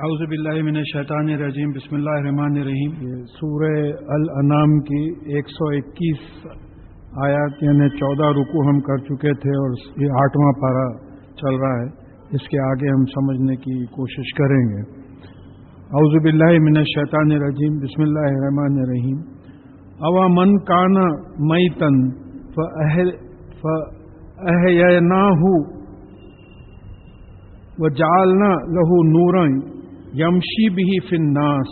اعوذ باللہ من الشیطان الرجیم بسم اللہ الرحمن الرحیم. سورہ الانعام کی 121 آیات یعنی 14 رکوع ہم کر چکے تھے اور یہ 8واں پارہ چل رہا ہے. اس کے آگے ہم سمجھنے کی کوشش کریں گے. اعوذ باللہ من الشیطان الرجیم بسم اللہ الرحمن الرحیم. اوا من کان میتن فاحییناہ وجعلنا له نورا یمشی به فی الناس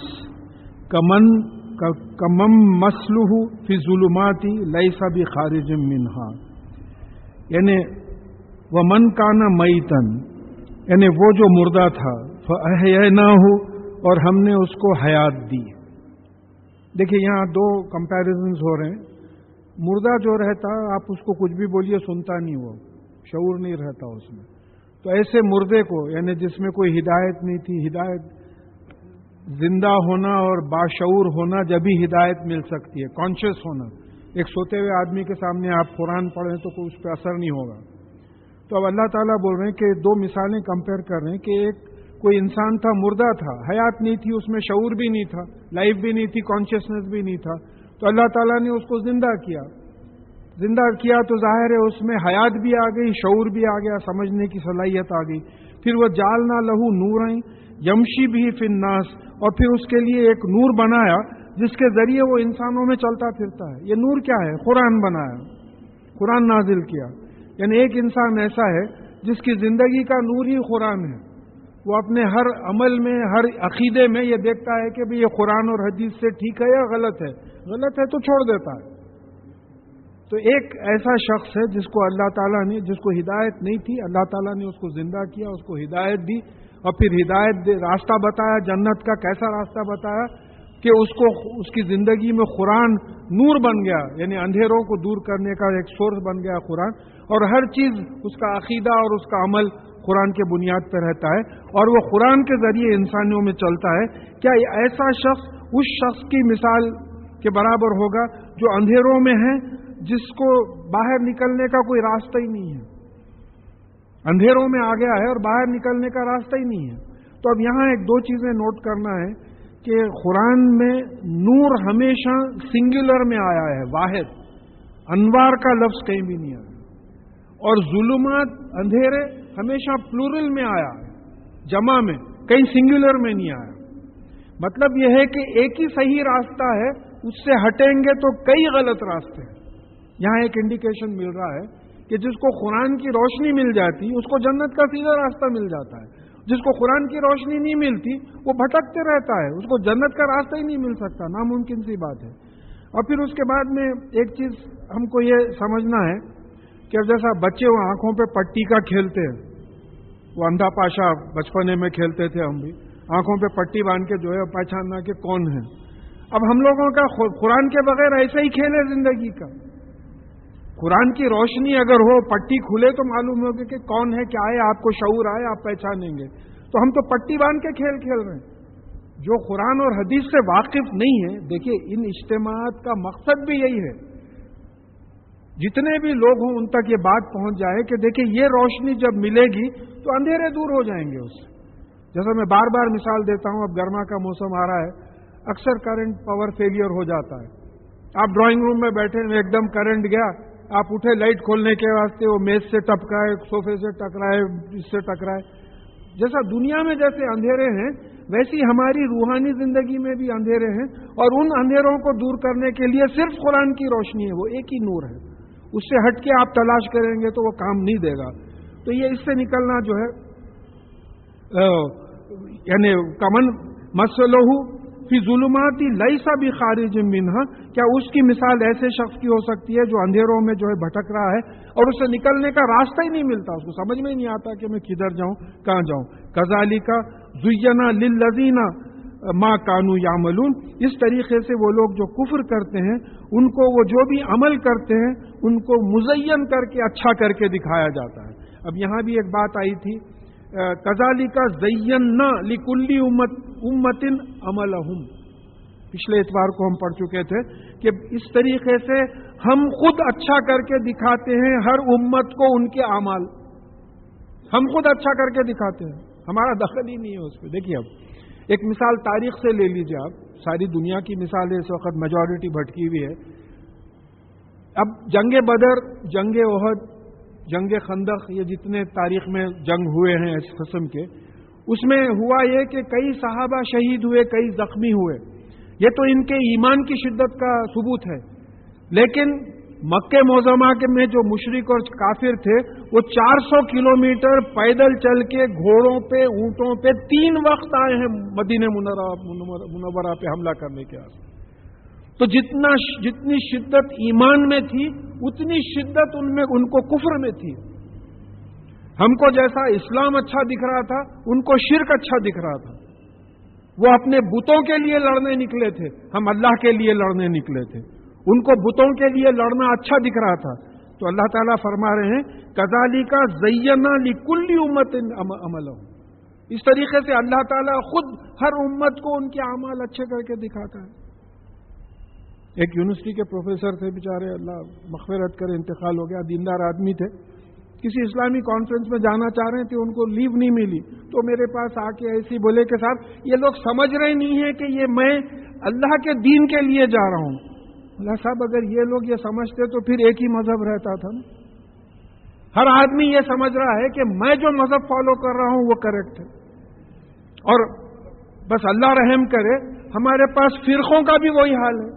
کمن مثلہ فی الظلمات لیس بخارج منها. یعنی ومن کان میتن یعنی وہ جو مردہ تھا، فاحییناہ اور ہم نے اس کو حیات دی. دیکھیے یہاں دو کمپیریزنز ہو رہے ہیں. مردہ جو رہتا آپ اس کو کچھ بھی بولیے سنتا نہیں، وہ شعور نہیں رہتا اس میں. تو ایسے مردے کو یعنی جس میں کوئی ہدایت نہیں تھی، ہدایت زندہ ہونا اور باشعور ہونا جبھی ہدایت مل سکتی ہے، کانشیس ہونا. ایک سوتے ہوئے آدمی کے سامنے آپ قرآن پڑھیں تو کوئی اس پہ اثر نہیں ہوگا. تو اب اللہ تعالیٰ بول رہے ہیں کہ دو مثالیں کمپیئر کر رہے ہیں کہ ایک کوئی انسان تھا، مردہ تھا، حیات نہیں تھی، اس میں شعور بھی نہیں تھا، لائف بھی نہیں تھی، کانشیسنیس بھی نہیں تھا. تو اللہ تعالیٰ نے اس کو زندہ کیا تو ظاہر ہے اس میں حیات بھی آ گئی، شعور بھی آ گیا، سمجھنے کی صلاحیت آ گئی. پھر وہ جعلنا لہو نورا یمشی بھی فی الناس، اور پھر اس کے لیے ایک نور بنایا جس کے ذریعے وہ انسانوں میں چلتا پھرتا ہے. یہ نور کیا ہے؟ قرآن بنایا، قرآن نازل کیا. یعنی ایک انسان ایسا ہے جس کی زندگی کا نور ہی قرآن ہے. وہ اپنے ہر عمل میں، ہر عقیدے میں یہ دیکھتا ہے کہ یہ قرآن اور حدیث سے ٹھیک ہے یا غلط ہے. غلط ہے تو چھوڑ دیتا ہے. تو ایک ایسا شخص ہے جس کو اللہ تعالیٰ نے، جس کو ہدایت نہیں تھی، اللہ تعالیٰ نے اس کو زندہ کیا، اس کو ہدایت دی، اور پھر راستہ بتایا، جنت کا کیسا راستہ بتایا کہ اس کی زندگی میں قرآن نور بن گیا. یعنی اندھیروں کو دور کرنے کا ایک سورس بن گیا قرآن، اور ہر چیز اس کا عقیدہ اور اس کا عمل قرآن کے بنیاد پہ رہتا ہے، اور وہ قرآن کے ذریعے انسانوں میں چلتا ہے. کیا ایسا شخص اس شخص کی مثال کے برابر ہوگا جو اندھیروں میں ہے، جس کو باہر نکلنے کا کوئی راستہ ہی نہیں ہے؟ اندھیروں میں آ گیا ہے اور باہر نکلنے کا راستہ ہی نہیں ہے. تو اب یہاں ایک دو چیزیں نوٹ کرنا ہے کہ قرآن میں نور ہمیشہ سنگولر میں آیا ہے، واحد. انوار کا لفظ کہیں بھی نہیں آیا. اور ظلمات، اندھیرے، ہمیشہ پلورل میں آیا ہے، جمع میں، کہیں سنگولر میں نہیں آیا. مطلب یہ ہے کہ ایک ہی صحیح راستہ ہے، اس سے ہٹیں گے تو کئی غلط راستے ہیں. یہاں ایک انڈیکیشن مل رہا ہے کہ جس کو قرآن کی روشنی مل جاتی اس کو جنت کا سیدھا راستہ مل جاتا ہے. جس کو قرآن کی روشنی نہیں ملتی وہ بھٹکتے رہتا ہے، اس کو جنت کا راستہ ہی نہیں مل سکتا. ناممکن سی بات ہے. اور پھر اس کے بعد میں ایک چیز ہم کو یہ سمجھنا ہے کہ جیسا بچے وہ آنکھوں پہ پٹی کا کھیلتے ہیں، وہ اندھا پاشا بچپنے میں کھیلتے تھے ہم بھی، آنکھوں پہ پٹی باندھ کے جو ہے پہچاننا کہ کون ہے. اب ہم لوگوں کا قرآن کے بغیر ایسا ہی کھیل ہے زندگی کا. قرآن کی روشنی اگر ہو، پٹی کھلے تو معلوم ہوگا کہ کون ہے، کیا ہے، آپ کو شعور آئے، آپ پہچانیں گے. تو ہم تو پٹی باندھ کے کھیل کھیل رہے ہیں. جو قرآن اور حدیث سے واقف نہیں ہے، دیکھیے ان اجتماعات کا مقصد بھی یہی ہے، جتنے بھی لوگ ہوں ان تک یہ بات پہنچ جائے کہ دیکھیے یہ روشنی جب ملے گی تو اندھیرے دور ہو جائیں گے اس سے. جیسا میں بار بار مثال دیتا ہوں، اب گرما کا موسم آ رہا ہے، اکثر کرنٹ پاور فیلئر ہو جاتا ہے. آپ ڈرائنگ روم میں بیٹھے ہیں، ایک دم کرنٹ گیا، آپ اٹھے لائٹ کھولنے کے واسطے، وہ میز سے ٹپکائے، صوفے سے ٹکرائے، اس سے ٹکرائے. جیسا دنیا میں جیسے اندھیرے ہیں ویسی ہماری روحانی زندگی میں بھی اندھیرے ہیں، اور ان اندھیروں کو دور کرنے کے لیے صرف قرآن کی روشنی ہے. وہ ایک ہی نور ہے، اس سے ہٹ کے آپ تلاش کریں گے تو وہ کام نہیں دے گا. تو یہ اس سے نکلنا جو ہے یعنی کمن مسلہ فی ظلمات لیس بخارج منہا، کیا اس کی مثال ایسے شخص کی ہو سکتی ہے جو اندھیروں میں جو ہے بھٹک رہا ہے اور اس سے نکلنے کا راستہ ہی نہیں ملتا، اس کو سمجھ میں ہی نہیں آتا کہ میں کدھر جاؤں، کہاں جاؤں. کذالک زینا للذین ما کانوا یعملون. اس طریقے سے وہ لوگ جو کفر کرتے ہیں ان کو وہ جو بھی عمل کرتے ہیں ان کو مزین کر کے، اچھا کر کے دکھایا جاتا ہے. اب یہاں بھی ایک بات آئی تھی، کذالک زینا لکل امۃ عملہم. پچھلے اتوار کو ہم پڑھ چکے تھے کہ اس طریقے سے ہم خود اچھا کر کے دکھاتے ہیں ہر امت کو ان کے اعمال. ہم خود اچھا کر کے دکھاتے ہیں. ہمارا دخل ہی نہیں ہے اس پہ. دیکھیے اب ایک مثال تاریخ سے لے لیجیے آپ, ساری دنیا کی مثالیں اس وقت میجورٹی بھٹکی ہوئی ہے. اب جنگ بدر, جنگ احد, جنگ خندق, یہ جتنے تاریخ میں جنگ ہوئے ہیں اس قسم کے, اس میں ہوا یہ کہ کئی صحابہ شہید ہوئے, کئی زخمی ہوئے. یہ تو ان کے ایمان کی شدت کا ثبوت ہے. لیکن مکہ معظمہ کے میں جو مشرک اور کافر تھے وہ 400 کلومیٹر پیدل چل کے گھوڑوں پہ, اونٹوں پہ 3 وقت آئے ہیں مدینہ منورہ پہ حملہ کرنے کے واسطے. تو جتنی شدت ایمان میں تھی اتنی شدت ان کو کفر میں تھی. ہم کو جیسا اسلام اچھا دکھ رہا تھا ان کو شرک اچھا دکھ رہا تھا. وہ اپنے بتوں کے لیے لڑنے نکلے تھے, ہم اللہ کے لیے لڑنے نکلے تھے. ان کو بتوں کے لیے لڑنا اچھا دکھ رہا تھا. تو اللہ تعالیٰ فرما رہے ہیں کذالک زینا لکل امت عملہم. اس طریقے سے اللہ تعالیٰ خود ہر امت کو ان کے اعمال اچھے کر کے دکھاتا ہے. ایک یونیورسٹی کے پروفیسر تھے بیچارے, اللہ مغفرت کرے, انتقال ہو گیا, دیندار آدمی تھے. کسی اسلامی کانفرنس میں جانا چاہ رہے تھے, ان کو لیو نہیں ملی, تو میرے پاس آ کے ایسی بولے کہ صاحب یہ لوگ سمجھ رہے نہیں ہیں کہ یہ میں اللہ کے دین کے لیے جا رہا ہوں. اللہ صاحب اگر یہ لوگ یہ سمجھتے تو پھر ایک ہی مذہب رہتا تھا نا. ہر آدمی یہ سمجھ رہا ہے کہ میں جو مذہب فالو کر رہا ہوں وہ کریکٹ ہے. اور بس اللہ رحم کرے, ہمارے پاس فرقوں کا بھی وہی حال ہے.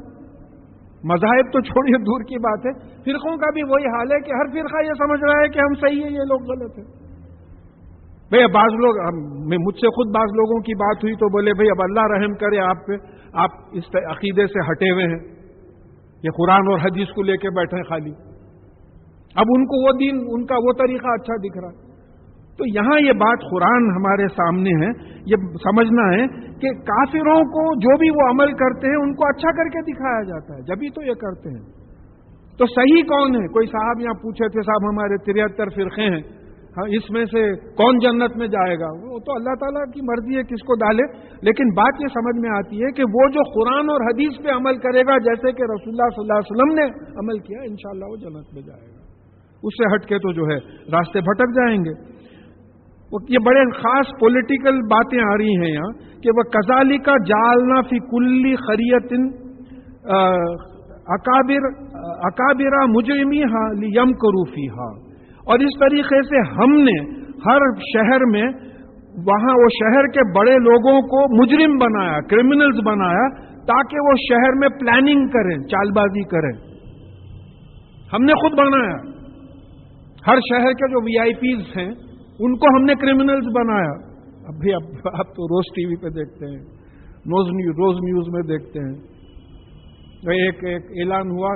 مذاہب تو چھوڑیے, دور کی بات ہے, فرقوں کا بھی وہی حال ہے کہ ہر فرقہ یہ سمجھ رہا ہے کہ ہم صحیح ہیں, یہ لوگ غلط ہیں. بھئی بعض لوگ, مجھ سے خود بعض لوگوں کی بات ہوئی تو بولے بھئی اب اللہ رحم کرے آپ پہ, آپ اس عقیدے سے ہٹے ہوئے ہیں, یہ قرآن اور حدیث کو لے کے بیٹھے ہیں خالی. اب ان کو وہ دین, ان کا وہ طریقہ اچھا دکھ رہا ہے. تو یہاں یہ بات قرآن ہمارے سامنے ہے, یہ سمجھنا ہے کہ کافروں کو جو بھی وہ عمل کرتے ہیں ان کو اچھا کر کے دکھایا جاتا ہے, جبھی تو یہ کرتے ہیں. تو صحیح کون ہے؟ کوئی صاحب یہاں پوچھے تھے, صاحب ہمارے 73 فرقے ہیں, اس میں سے کون جنت میں جائے گا؟ وہ تو اللہ تعالیٰ کی مرضی ہے کس کو ڈالے. لیکن بات یہ سمجھ میں آتی ہے کہ وہ جو قرآن اور حدیث پہ عمل کرے گا, جیسے کہ رسول اللہ صلی اللہ علیہ وسلم نے عمل کیا, انشاءاللہ وہ جنت میں جائے گا. اس سے ہٹ کے تو جو ہے راستے بھٹک جائیں گے. یہ بڑے خاص پولیٹیکل باتیں آ رہی ہیں یہاں کہ وہ کذالک جعلنا فی کل قریۃ اکابر مجرمیھا لیمکروا فیھا. اور اس طریقے سے ہم نے ہر شہر میں وہاں وہ شہر کے بڑے لوگوں کو مجرم بنایا, کرمنلز بنایا, تاکہ وہ شہر میں پلاننگ کریں, چال بازی کریں. ہم نے خود بنایا. ہر شہر کے جو وی آئی پیز ہیں ان کو ہم نے کرمنلز بنایا. اب بھی آپ تو روز ٹی وی پہ دیکھتے ہیں, روز نیوز میں دیکھتے ہیں. ایک اعلان ہوا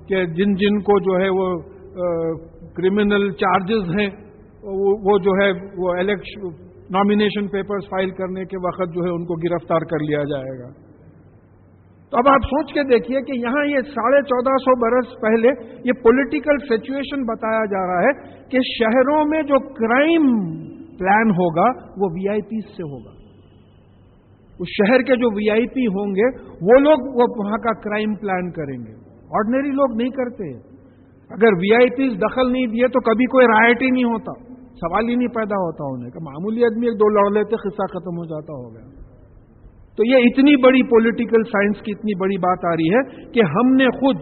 کہ جن کو جو ہے وہ کرمنل چارجز ہیں وہ جو ہے وہ نامینیشن پیپرز فائل کرنے کے وقت جو ہے ان کو گرفتار کر لیا جائے گا. تو اب آپ سوچ کے دیکھیے کہ یہاں یہ 1450 برس پہلے یہ پولیٹیکل سچویشن بتایا جا رہا ہے کہ شہروں میں جو کرائم پلان ہوگا وہ وی آئی پیز سے ہوگا. اس شہر کے جو وی آئی پی ہوں گے وہ لوگ وہاں کا کرائم پلان کریں گے. آرڈنری لوگ نہیں کرتے. اگر وی آئی پیز دخل نہیں دیے تو کبھی کوئی رائٹ ہی نہیں ہوتا, سوال ہی نہیں پیدا ہوتا ہونے کا. معمولی آدمی 1-2 لڑ لیتے, قصہ ختم ہو جاتا ہو گیا. تو یہ اتنی بڑی پولیٹیکل سائنس کی اتنی بڑی بات آ رہی ہے کہ ہم نے خود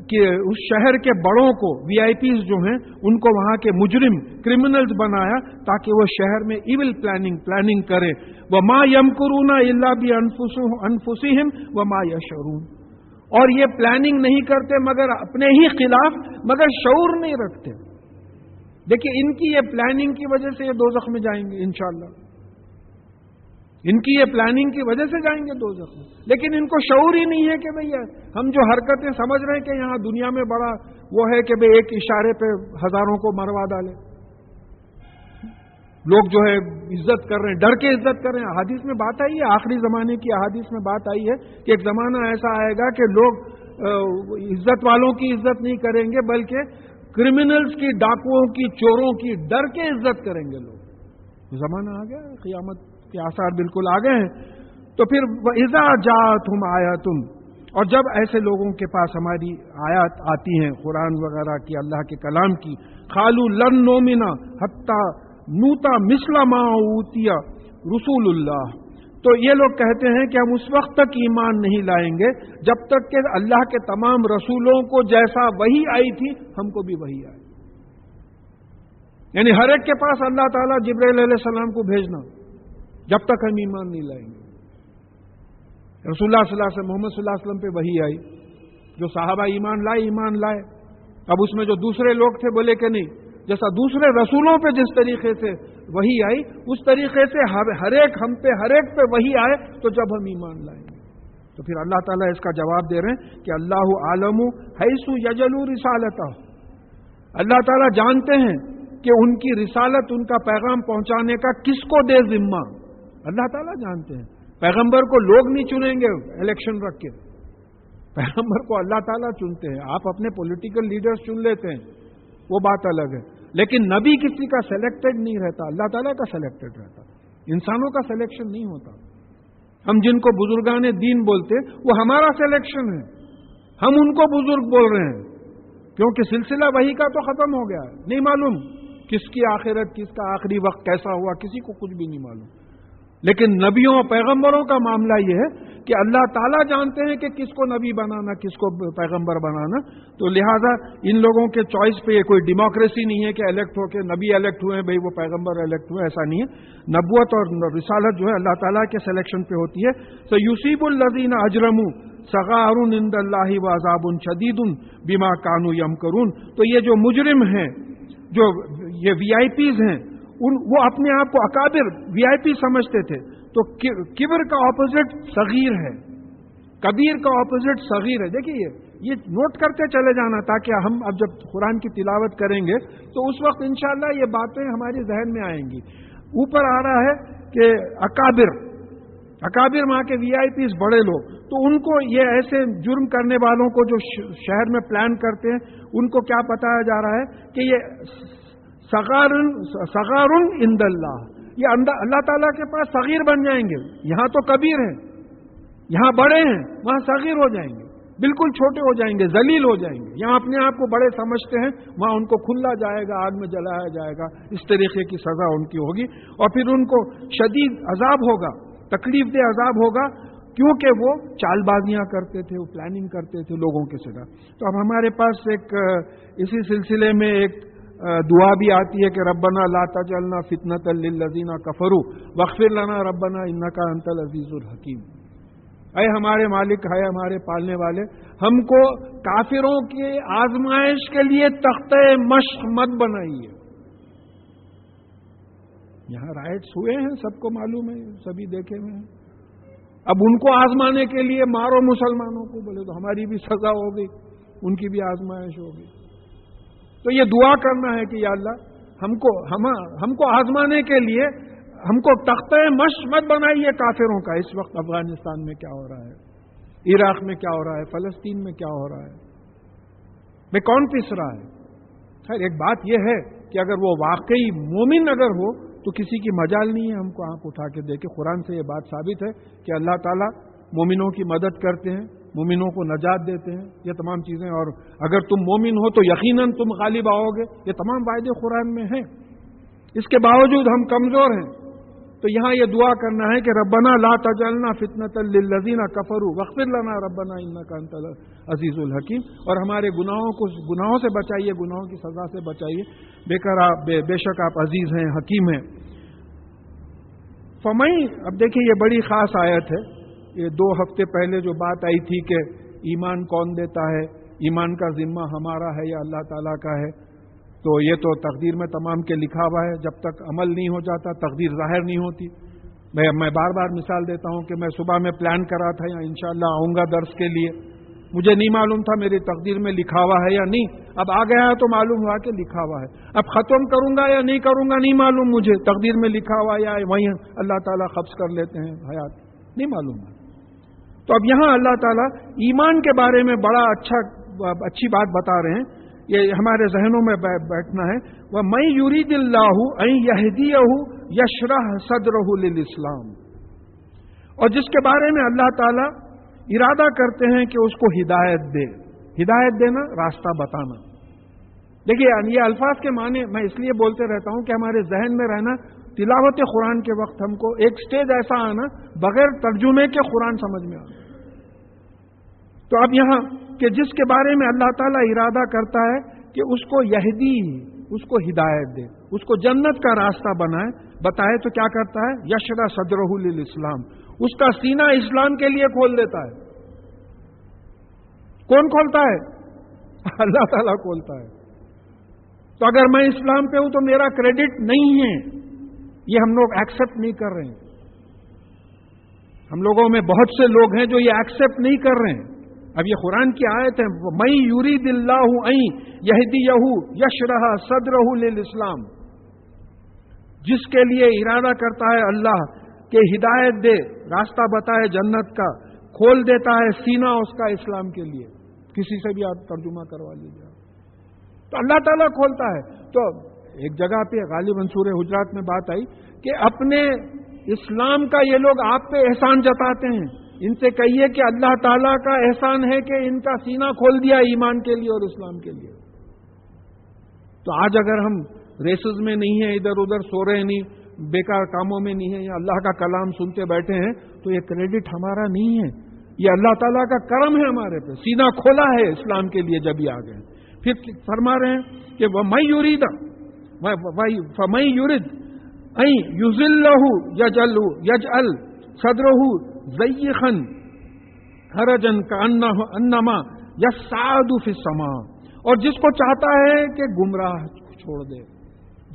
کہ اس شہر کے بڑوں کو, وی آئی پیز جو ہیں ان کو وہاں کے مجرم کرمنلز بنایا تاکہ وہ شہر میں ایول پلاننگ کرے. وَمَا يَمْكُرُونَ إِلَّا بِأَنفُسِهِمْ وَمَا يَشْعُرُونَ. اور یہ پلاننگ نہیں کرتے مگر اپنے ہی خلاف, مگر شعور نہیں رکھتے. دیکھیں ان کی یہ پلاننگ کی وجہ سے یہ دوزخ میں جائیں گے انشاءاللہ. ان کی یہ پلاننگ کی وجہ سے جائیں گے دوزخ میں. لیکن ان کو شعور ہی نہیں ہے کہ بھئی ہم جو حرکتیں سمجھ رہے ہیں کہ یہاں دنیا میں بڑا وہ ہے کہ بھئی ایک اشارے پہ ہزاروں کو مروا ڈالے. لوگ جو ہے عزت کر رہے ہیں, ڈر کے عزت کر رہے ہیں. احادیث میں بات آئی ہے, آخری زمانے کی احادیث میں بات آئی ہے کہ ایک زمانہ ایسا آئے گا کہ لوگ عزت والوں کی عزت نہیں کریں گے بلکہ کرمنلز کی, ڈاکوؤں کی, چوروں کی ڈر کے عزت کریں گے لوگ. زمانہ آ گیا, قیامت کے آثار بالکل آ گئے ہیں. تو پھر اذا جاءتہم آیاتن, اور جب ایسے لوگوں کے پاس ہماری آیات آتی ہیں قرآن وغیرہ کی, اللہ کے کلام کی, قالوا لن نؤمن حتی نوتا مثل ما اوتیا رسول اللہ. تو یہ لوگ کہتے ہیں کہ ہم اس وقت تک ایمان نہیں لائیں گے جب تک کہ اللہ کے تمام رسولوں کو جیسا وحی آئی تھی ہم کو بھی وحی آئی. یعنی ہر ایک کے پاس اللہ تعالیٰ جبرائیل علیہ السلام کو بھیجنا جب تک ہم ایمان نہیں لائیں گے. رسول اللہ صلی اللہ علیہ وسلم محمد صلی اللہ علیہ وسلم پہ وحی آئی, جو صحابہ ایمان لائے. اب اس میں جو دوسرے لوگ تھے بولے کہ نہیں, جیسا دوسرے رسولوں پہ جس طریقے سے وحی آئی اس طریقے سے ہر ایک پہ وحی آئے تو جب ہم ایمان لائیں گے. تو پھر اللہ تعالیٰ اس کا جواب دے رہے ہیں کہ اللہ عالم حیث یجل رسالتہ. اللہ تعالیٰ جانتے ہیں کہ ان کی رسالت, ان کا پیغام پہنچانے کا کس کو دے ذمہ. اللہ تعالیٰ جانتے ہیں. پیغمبر کو لوگ نہیں چنیں گے الیکشن رکھ کے, پیغمبر کو اللہ تعالیٰ چنتے ہیں. آپ اپنے پولیٹیکل لیڈرز چن لیتے ہیں, وہ بات الگ ہے, لیکن نبی کسی کا سلیکٹڈ نہیں رہتا, اللہ تعالیٰ کا سلیکٹڈ رہتا. انسانوں کا سلیکشن نہیں ہوتا. ہم جن کو بزرگان دین بولتے وہ ہمارا سلیکشن ہے, ہم ان کو بزرگ بول رہے ہیں کیونکہ سلسلہ وحی کا تو ختم ہو گیا ہے. نہیں معلوم کس کی آخرت, کس کا آخری وقت کیسا ہوا, کسی کو کچھ بھی نہیں معلوم. لیکن نبیوں اور پیغمبروں کا معاملہ یہ ہے کہ اللہ تعالیٰ جانتے ہیں کہ کس کو نبی بنانا, کس کو پیغمبر بنانا. تو لہٰذا ان لوگوں کے چوائس پہ یہ کوئی ڈیموکریسی نہیں ہے کہ الیکٹ ہو کے نبی الیکٹ ہوئے بھائی وہ پیغمبر الیکٹ ہوئے, ایسا نہیں ہے. نبوت اور رسالت جو ہے اللہ تعالیٰ کے سلیکشن پہ ہوتی ہے. تو یصیب الذین اجرموا صغار عند اللہ وعذاب شدید بما کانوا یمکرون. تو یہ جو مجرم ہیں, جو یہ وی آئی پیز ہیں, وہ اپنے آپ کو اکابر وی آئی پی سمجھتے تھے. تو کبر کا اپوزٹ صغیر ہے, کبیر کا اپوزٹ صغیر ہے. دیکھیے یہ نوٹ کرتے چلے جانا تاکہ ہم اب جب قرآن کی تلاوت کریں گے تو اس وقت انشاءاللہ یہ باتیں ہماری ذہن میں آئیں گی. اوپر آ رہا ہے کہ اکابر وہاں کے وی آئی پیز بڑے لوگ, تو ان کو یہ ایسے جرم کرنے والوں کو جو شہر میں پلان کرتے ہیں ان کو کیا بتایا جا رہا ہے کہ یہ صغار عند اللہ, یہ اللہ تعالیٰ کے پاس صغیر بن جائیں گے. یہاں تو کبیر ہیں, یہاں بڑے ہیں, وہاں صغیر ہو جائیں گے, بالکل چھوٹے ہو جائیں گے, ذلیل ہو جائیں گے. یہاں اپنے آپ کو بڑے سمجھتے ہیں, وہاں ان کو کھلا جائے گا, آگ میں جلایا جائے گا. اس طریقے کی سزا ان کی ہوگی اور پھر ان کو شدید عذاب ہوگا, تکلیف دہ عذاب ہوگا, کیونکہ وہ چال بازیاں کرتے تھے, وہ پلاننگ کرتے تھے لوگوں کے ساتھ. تو اب ہمارے پاس ایک اسی سلسلے میں ایک دعا بھی آتی ہے کہ ربنا لا تجعلنا فتنة للذین کفروا واغفر لنا ربنا انک انت العزیز الحکیم. اے ہمارے مالک, ہے ہمارے پالنے والے, ہم کو کافروں کی آزمائش کے لیے تختہ مشق مت بنائیے. یہاں رائٹس ہوئے ہیں, سب کو معلوم ہے, سبھی دیکھے ہوئے ہیں. اب ان کو آزمانے کے لیے مارو مسلمانوں کو, بولے تو ہماری بھی سزا ہوگی, ان کی بھی آزمائش ہوگی. تو یہ دعا کرنا ہے کہ یا اللہ ہم کو آزمانے کے لیے ہم کو تختہ مشق مت بنائیے کافروں کا. اس وقت افغانستان میں کیا ہو رہا ہے, عراق میں کیا ہو رہا ہے, فلسطین میں کیا ہو رہا ہے, میں کون پس رہا ہے. خیر ایک بات یہ ہے کہ اگر وہ واقعی مومن اگر ہو تو کسی کی مجال نہیں ہے ہم کو آنکھ اٹھا کے دیکھے. قرآن سے یہ بات ثابت ہے کہ اللہ تعالیٰ مومنوں کی مدد کرتے ہیں, مومنوں کو نجات دیتے ہیں, یہ تمام چیزیں. اور اگر تم مومن ہو تو یقیناً تم غالب آؤ گے, یہ تمام وعدے قرآن میں ہیں. اس کے باوجود ہم کمزور ہیں. تو یہاں یہ دعا کرنا ہے کہ ربنا لا تجعلنا فتنة للذین کفروا واغفر لنا ربنا انک انت العزیز الحکیم. اور ہمارے گناہوں سے بچائیے, گناہوں کی سزا سے بچائیے. بے شک آپ عزیز ہیں, حکیم ہیں. اب دیکھیے یہ بڑی خاص آیت ہے. یہ 2 ہفتے پہلے جو بات آئی تھی کہ ایمان کون دیتا ہے, ایمان کا ذمہ ہمارا ہے یا اللہ تعالیٰ کا ہے, تو یہ تو تقدیر میں تمام کے لکھا ہوا ہے. جب تک عمل نہیں ہو جاتا تقدیر ظاہر نہیں ہوتی. میں بار بار مثال دیتا ہوں کہ میں صبح میں پلان کرا تھا یا انشاءاللہ آؤں گا درس کے لیے, مجھے نہیں معلوم تھا میری تقدیر میں لکھا ہوا ہے یا نہیں. اب آ گیا ہے تو معلوم ہوا کہ لکھا ہوا ہے. اب ختم کروں گا یا نہیں کروں گا نہیں معلوم مجھے, تقدیر میں لکھا ہوا یا وہیں اللہ تعالیٰ قبض کر لیتے ہیں حیات, نہیں معلوم ہے. تو اب یہاں اللہ تعالیٰ ایمان کے بارے میں بڑا اچھی بات بتا رہے ہیں. یہ ہمارے ذہنوں میں بیٹھنا ہے. وَمَن يُرِدِ اللَّهُ أَن يَهْدِيَهُ يَشْرَحْ صَدْرَهُ لِلْإِسْلَامِ. اور جس کے بارے میں اللہ تعالیٰ ارادہ کرتے ہیں کہ اس کو ہدایت دے. ہدایت دینا, راستہ بتانا. دیکھیے یہ الفاظ کے معنی میں اس لیے بولتے رہتا ہوں کہ ہمارے ذہن میں رہنا تلاوت قرآن کے وقت ہم کو ایک سٹیج ایسا آنا بغیر ترجمے کے قرآن سمجھ میں آنا. تو اب یہاں کہ جس کے بارے میں اللہ تعالیٰ ارادہ کرتا ہے کہ اس کو یہدی، اس کو ہدایت دے، اس کو جنت کا راستہ بتائے تو کیا کرتا ہے؟ یشرح صدرہ للاسلام، اس کا سینہ اسلام کے لیے کھول دیتا ہے. کون کھولتا ہے؟ اللہ تعالیٰ کھولتا ہے. تو اگر میں اسلام پہ ہوں تو میرا کریڈٹ نہیں ہے، یہ ہم لوگ ایکسپٹ نہیں کر رہے ہیں. ہم لوگوں میں بہت سے لوگ ہیں جو یہ ایکسپٹ نہیں کر رہے ہیں. اب یہ قرآن کی آیت ہے، مَن یُرِیدِ اللَّهُ أَن یَہْدِیَہُ یشرح صدرہ للاسلام، جس کے لیے ارادہ کرتا ہے اللہ کہ ہدایت دے، راستہ بتائے جنت کا، کھول دیتا ہے سینہ اس کا اسلام کے لیے. کسی سے بھی آپ ترجمہ کروا لیجیے، تو اللہ تعالیٰ کھولتا ہے. تو ایک جگہ پہ غالباً سورہ حجرات میں بات آئی کہ اپنے اسلام کا یہ لوگ آپ پہ احسان جتاتے ہیں. ان سے کہیے کہ اللہ تعالیٰ کا احسان ہے کہ ان کا سینہ کھول دیا ایمان کے لیے اور اسلام کے لیے. تو آج اگر ہم ریسز میں نہیں ہیں، ادھر ادھر سو رہے نہیں، بیکار کاموں میں نہیں ہیں، یا اللہ کا کلام سنتے بیٹھے ہیں، تو یہ کریڈٹ ہمارا نہیں ہے، یہ اللہ تعالیٰ کا کرم ہے ہمارے پہ. سینہ کھولا ہے اسلام کے لیے جب یہ آ گئے. پھر فرما رہے ہیں کہ وَمَن یُرِیدَ فَمَن یُرِد أَن یُذِلَّهُ یجعل صدرہ ضیقا حرجا کأنما یصعد فی السماء، اور جس کو چاہتا ہے کہ گمراہ چھوڑ دے،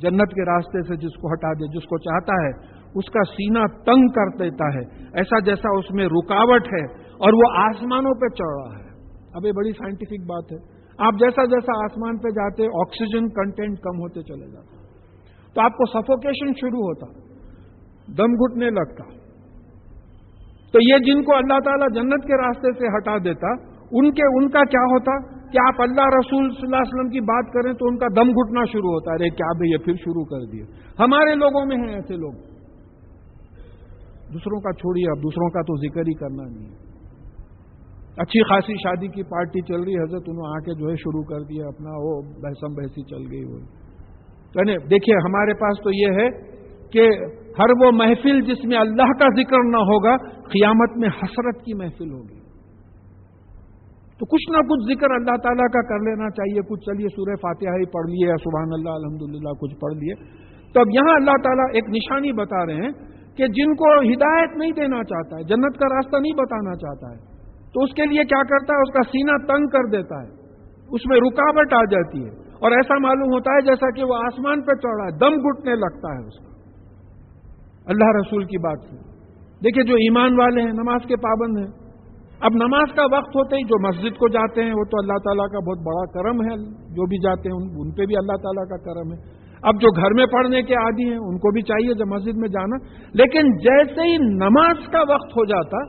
جنت کے راستے سے جس کو ہٹا دے، جس کو چاہتا ہے اس کا سینہ تنگ کر دیتا ہے، ایسا جیسا اس میں رکاوٹ ہے اور وہ آسمانوں پہ چڑھ رہا ہے. اب یہ بڑی سائنٹیفک بات ہے. آپ جیسا جیسا آسمان پہ جاتے آکسیجن کنٹینٹ کم ہوتے چلے جاتا، تو آپ کو سفوکیشن شروع ہوتا، دم گھٹنے لگتا. تو یہ جن کو اللہ تعالیٰ جنت کے راستے سے ہٹا دیتا، ان کا کیا ہوتا کہ آپ اللہ رسول صلی اللہ علیہ وسلم کی بات کریں تو ان کا دم گھٹنا شروع ہوتا ہے. ارے کیا بھئی یہ پھر شروع کر دیے. ہمارے لوگوں میں ہیں ایسے لوگ. دوسروں کا چھوڑیے، اب دوسروں کا تو ذکر ہی کرنا نہیں ہے. اچھی خاصی شادی کی پارٹی چل رہی، حضرت انہوں آ کے جو ہے شروع کر دیا اپنا، وہ بحثم بحثی چل گئی. وہ یعنی دیکھیے ہمارے پاس تو یہ ہے کہ ہر وہ محفل جس میں اللہ کا ذکر نہ ہوگا، قیامت میں حسرت کی محفل ہوگی. تو کچھ نہ کچھ ذکر اللہ تعالیٰ کا کر لینا چاہیے. کچھ چلیے سورہ فاتحہ ہی پڑھ لیے، سبحان اللہ الحمدللہ کچھ پڑھ لیے. تو اب یہاں اللہ تعالیٰ ایک نشانی بتا رہے ہیں کہ جن کو ہدایت نہیں دینا چاہتا ہے، جنت کا راستہ نہیں بتانا چاہتا ہے، تو اس کے لیے کیا کرتا ہے؟ اس کا سینہ تنگ کر دیتا ہے، اس میں رکاوٹ آ جاتی ہے، اور ایسا معلوم ہوتا ہے جیسا کہ وہ آسمان پہ چڑھ رہا ہے، دم گھٹنے لگتا ہے اس کا. اللہ رسول کی بات سے دیکھیں، جو ایمان والے ہیں، نماز کے پابند ہیں، اب نماز کا وقت ہوتے ہی جو مسجد کو جاتے ہیں وہ تو اللہ تعالیٰ کا بہت بڑا کرم ہے، جو بھی جاتے ہیں ان پہ بھی اللہ تعالیٰ کا کرم ہے. اب جو گھر میں پڑھنے کے عادی ہیں ان کو بھی چاہیے جب مسجد میں جانا، لیکن جیسے ہی نماز کا وقت ہو جاتا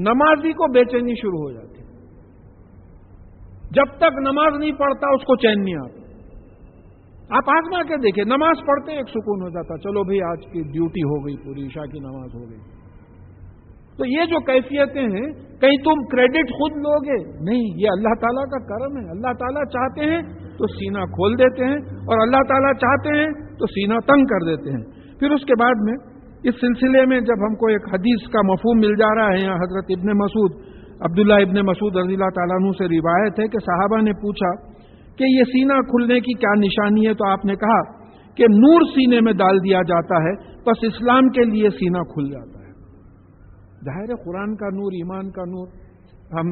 نمازی کو بے چینی شروع ہو جاتی. جب تک نماز نہیں پڑھتا اس کو چین نہیں آتا. آپ آزما کے دیکھیں، نماز پڑھتے ایک سکون ہو جاتا، چلو بھئی آج کی ڈیوٹی ہو گئی، پوری عشاء کی نماز ہو گئی. تو یہ جو کیفیتیں ہیں، کہیں تم کریڈٹ خود لوگے نہیں، یہ اللہ تعالیٰ کا کرم ہے. اللہ تعالیٰ چاہتے ہیں تو سینہ کھول دیتے ہیں، اور اللہ تعالیٰ چاہتے ہیں تو سینہ تنگ کر دیتے ہیں. پھر اس کے بعد میں اس سلسلے میں جب ہم کو ایک حدیث کا مفہوم مل جا رہا ہے، یہاں حضرت ابن مسعود، عبداللہ ابن مسعود رضی اللہ تعالیٰ عنہ سے روایت ہے کہ صحابہ نے پوچھا کہ یہ سینہ کھلنے کی کیا نشانی ہے؟ تو آپ نے کہا کہ نور سینے میں ڈال دیا جاتا ہے، بس اسلام کے لیے سینہ کھل جاتا ہے. ظاہر قرآن کا نور، ایمان کا نور،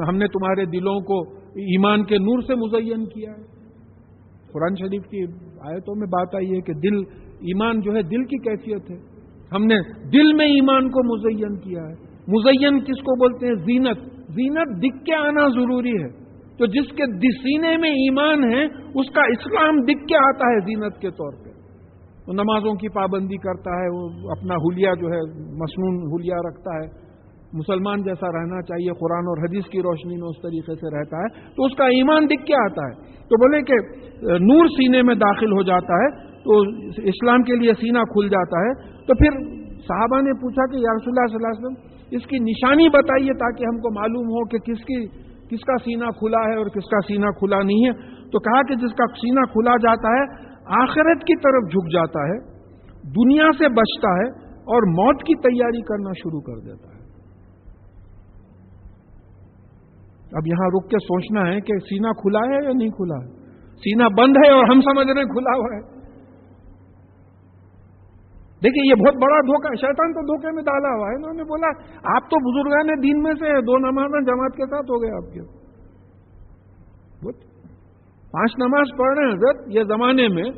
ہم نے تمہارے دلوں کو ایمان کے نور سے مزین کیا ہے. قرآن شریف کی آیتوں میں بات آئی ہے کہ دل، ایمان جو ہے دل کی کیفیت ہے. ہم نے دل میں ایمان کو مزین کیا ہے. مزین کس کو بولتے ہیں؟ زینت. زینت دکھ کے آنا ضروری ہے. تو جس کے سینے میں ایمان ہے اس کا اسلام دکھ کے آتا ہے زینت کے طور پہ. وہ نمازوں کی پابندی کرتا ہے، وہ اپنا حلیہ جو ہے مسنون حلیہ رکھتا ہے، مسلمان جیسا رہنا چاہیے، قرآن اور حدیث کی روشنی میں اس طریقے سے رہتا ہے، تو اس کا ایمان دکھ کے آتا ہے. تو بولے کہ نور سینے میں داخل ہو جاتا ہے تو اسلام کے لیے سینہ کھل جاتا ہے. تو پھر صحابہ نے پوچھا کہ یا رسول اللہ صلی اللہ علیہ وسلم اس کی نشانی بتائیے تاکہ ہم کو معلوم ہو کہ کس کا سینہ کھلا ہے اور کس کا سینہ کھلا نہیں ہے. تو کہا کہ جس کا سینہ کھلا جاتا ہے آخرت کی طرف جھک جاتا ہے، دنیا سے بچتا ہے اور موت کی تیاری کرنا شروع کر دیتا ہے. اب یہاں رک کے سوچنا ہے کہ سینہ کھلا ہے یا نہیں کھلا ہے. سینہ بند ہے اور ہم سمجھ رہے ہیں کھلا ہوا ہے. دیکھیں یہ بہت بڑا دھوکہ ہے. شیطان تو دھوکے میں ڈالا ہوا ہے. انہوں نے بولا آپ تو بزرگان دین میں سے 2 نمازیں جماعت کے ساتھ ہو گئے آپ کے. 5 نماز پڑھ رہے ہیں حضرت یہ زمانے میں.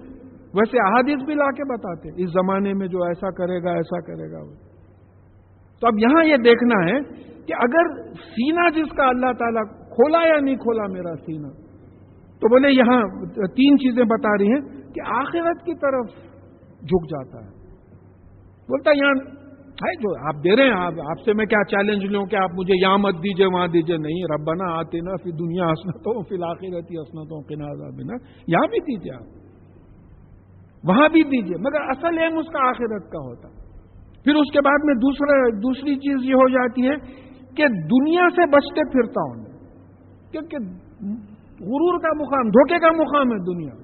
ویسے احادیث بھی لا کے بتاتے اس زمانے میں جو ایسا کرے گا ایسا کرے گا. تو اب یہاں یہ دیکھنا ہے کہ اگر سینہ جس کا اللہ تعالیٰ کھولا یا نہیں کھولا میرا سینہ, تو بولے یہاں 3 چیزیں بتا رہی ہیں کہ آخرت کی طرف جھک جاتا ہے. بولتا یہاں ہے جو آپ دے رہے ہیں, آپ سے میں کیا چیلنج لوں کہ آپ مجھے یہاں مت دیجئے وہاں دیجئے. نہیں, ربنا آتنا فی دنیا حسنۃ وفی الآخرۃ حسنۃ وقنا عذاب النار. یہاں بھی دیجئے آپ, وہاں بھی دیجئے, مگر اصل ایم اس کا آخرت کا ہوتا. پھر اس کے بعد میں دوسری چیز یہ ہو جاتی ہے کہ دنیا سے بچتے پھرتا ہوں, کیونکہ غرور کا مقام, دھوکے کا مقام ہے دنیا.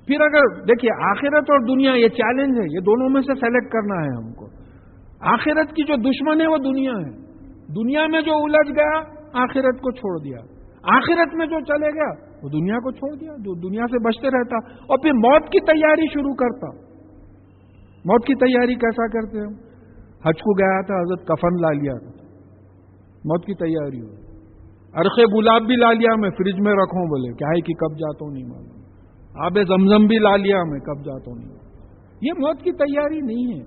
پھر اگر دیکھیے آخرت اور دنیا یہ چیلنج ہے, یہ دونوں میں سے سلیکٹ کرنا ہے ہم کو. آخرت کی جو دشمن ہے وہ دنیا ہے. دنیا میں جو الجھ گیا آخرت کو چھوڑ دیا, آخرت میں جو چلے گیا وہ دنیا کو چھوڑ دیا, جو دنیا سے بچتے رہتا. اور پھر موت کی تیاری شروع کرتا. موت کی تیاری کیسا کرتے ہم؟ حج کو گیا تھا حضرت, کفن لا لیا تھا, موت کی تیاری ہو. عرق گلاب بھی لا لیا میں, فریج میں رکھوں, بولے کیا ہے کہ کب جاتا ہوں نہیں معلوم. آب زمزم بھی لا لیا میں, کب جاتا ہوں نہیں معلوم. یہ موت کی تیاری نہیں ہے.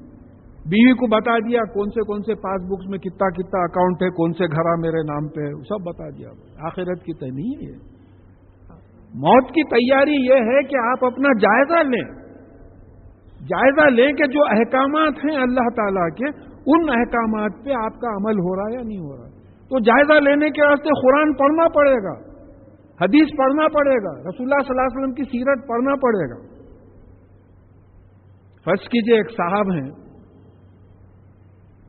بیوی کو بتا دیا کون سے پاس بکس میں کتنا اکاؤنٹ ہے, کون سے گھر میرے نام پہ ہے, سب بتا دیا. آخرت کی تیاری نہیں ہے. موت کی تیاری یہ ہے کہ آپ اپنا جائزہ لیں کہ جو احکامات ہیں اللہ تعالیٰ کے, ان احکامات پہ آپ کا عمل ہو رہا ہے یا نہیں ہو رہا. تو جائزہ لینے کے واسطے قرآن پڑھنا پڑے گا, حدیث پڑھنا پڑے گا, رسول اللہ صلی اللہ علیہ وسلم کی سیرت پڑھنا پڑے گا. فرض کیجئے ایک صاحب ہیں,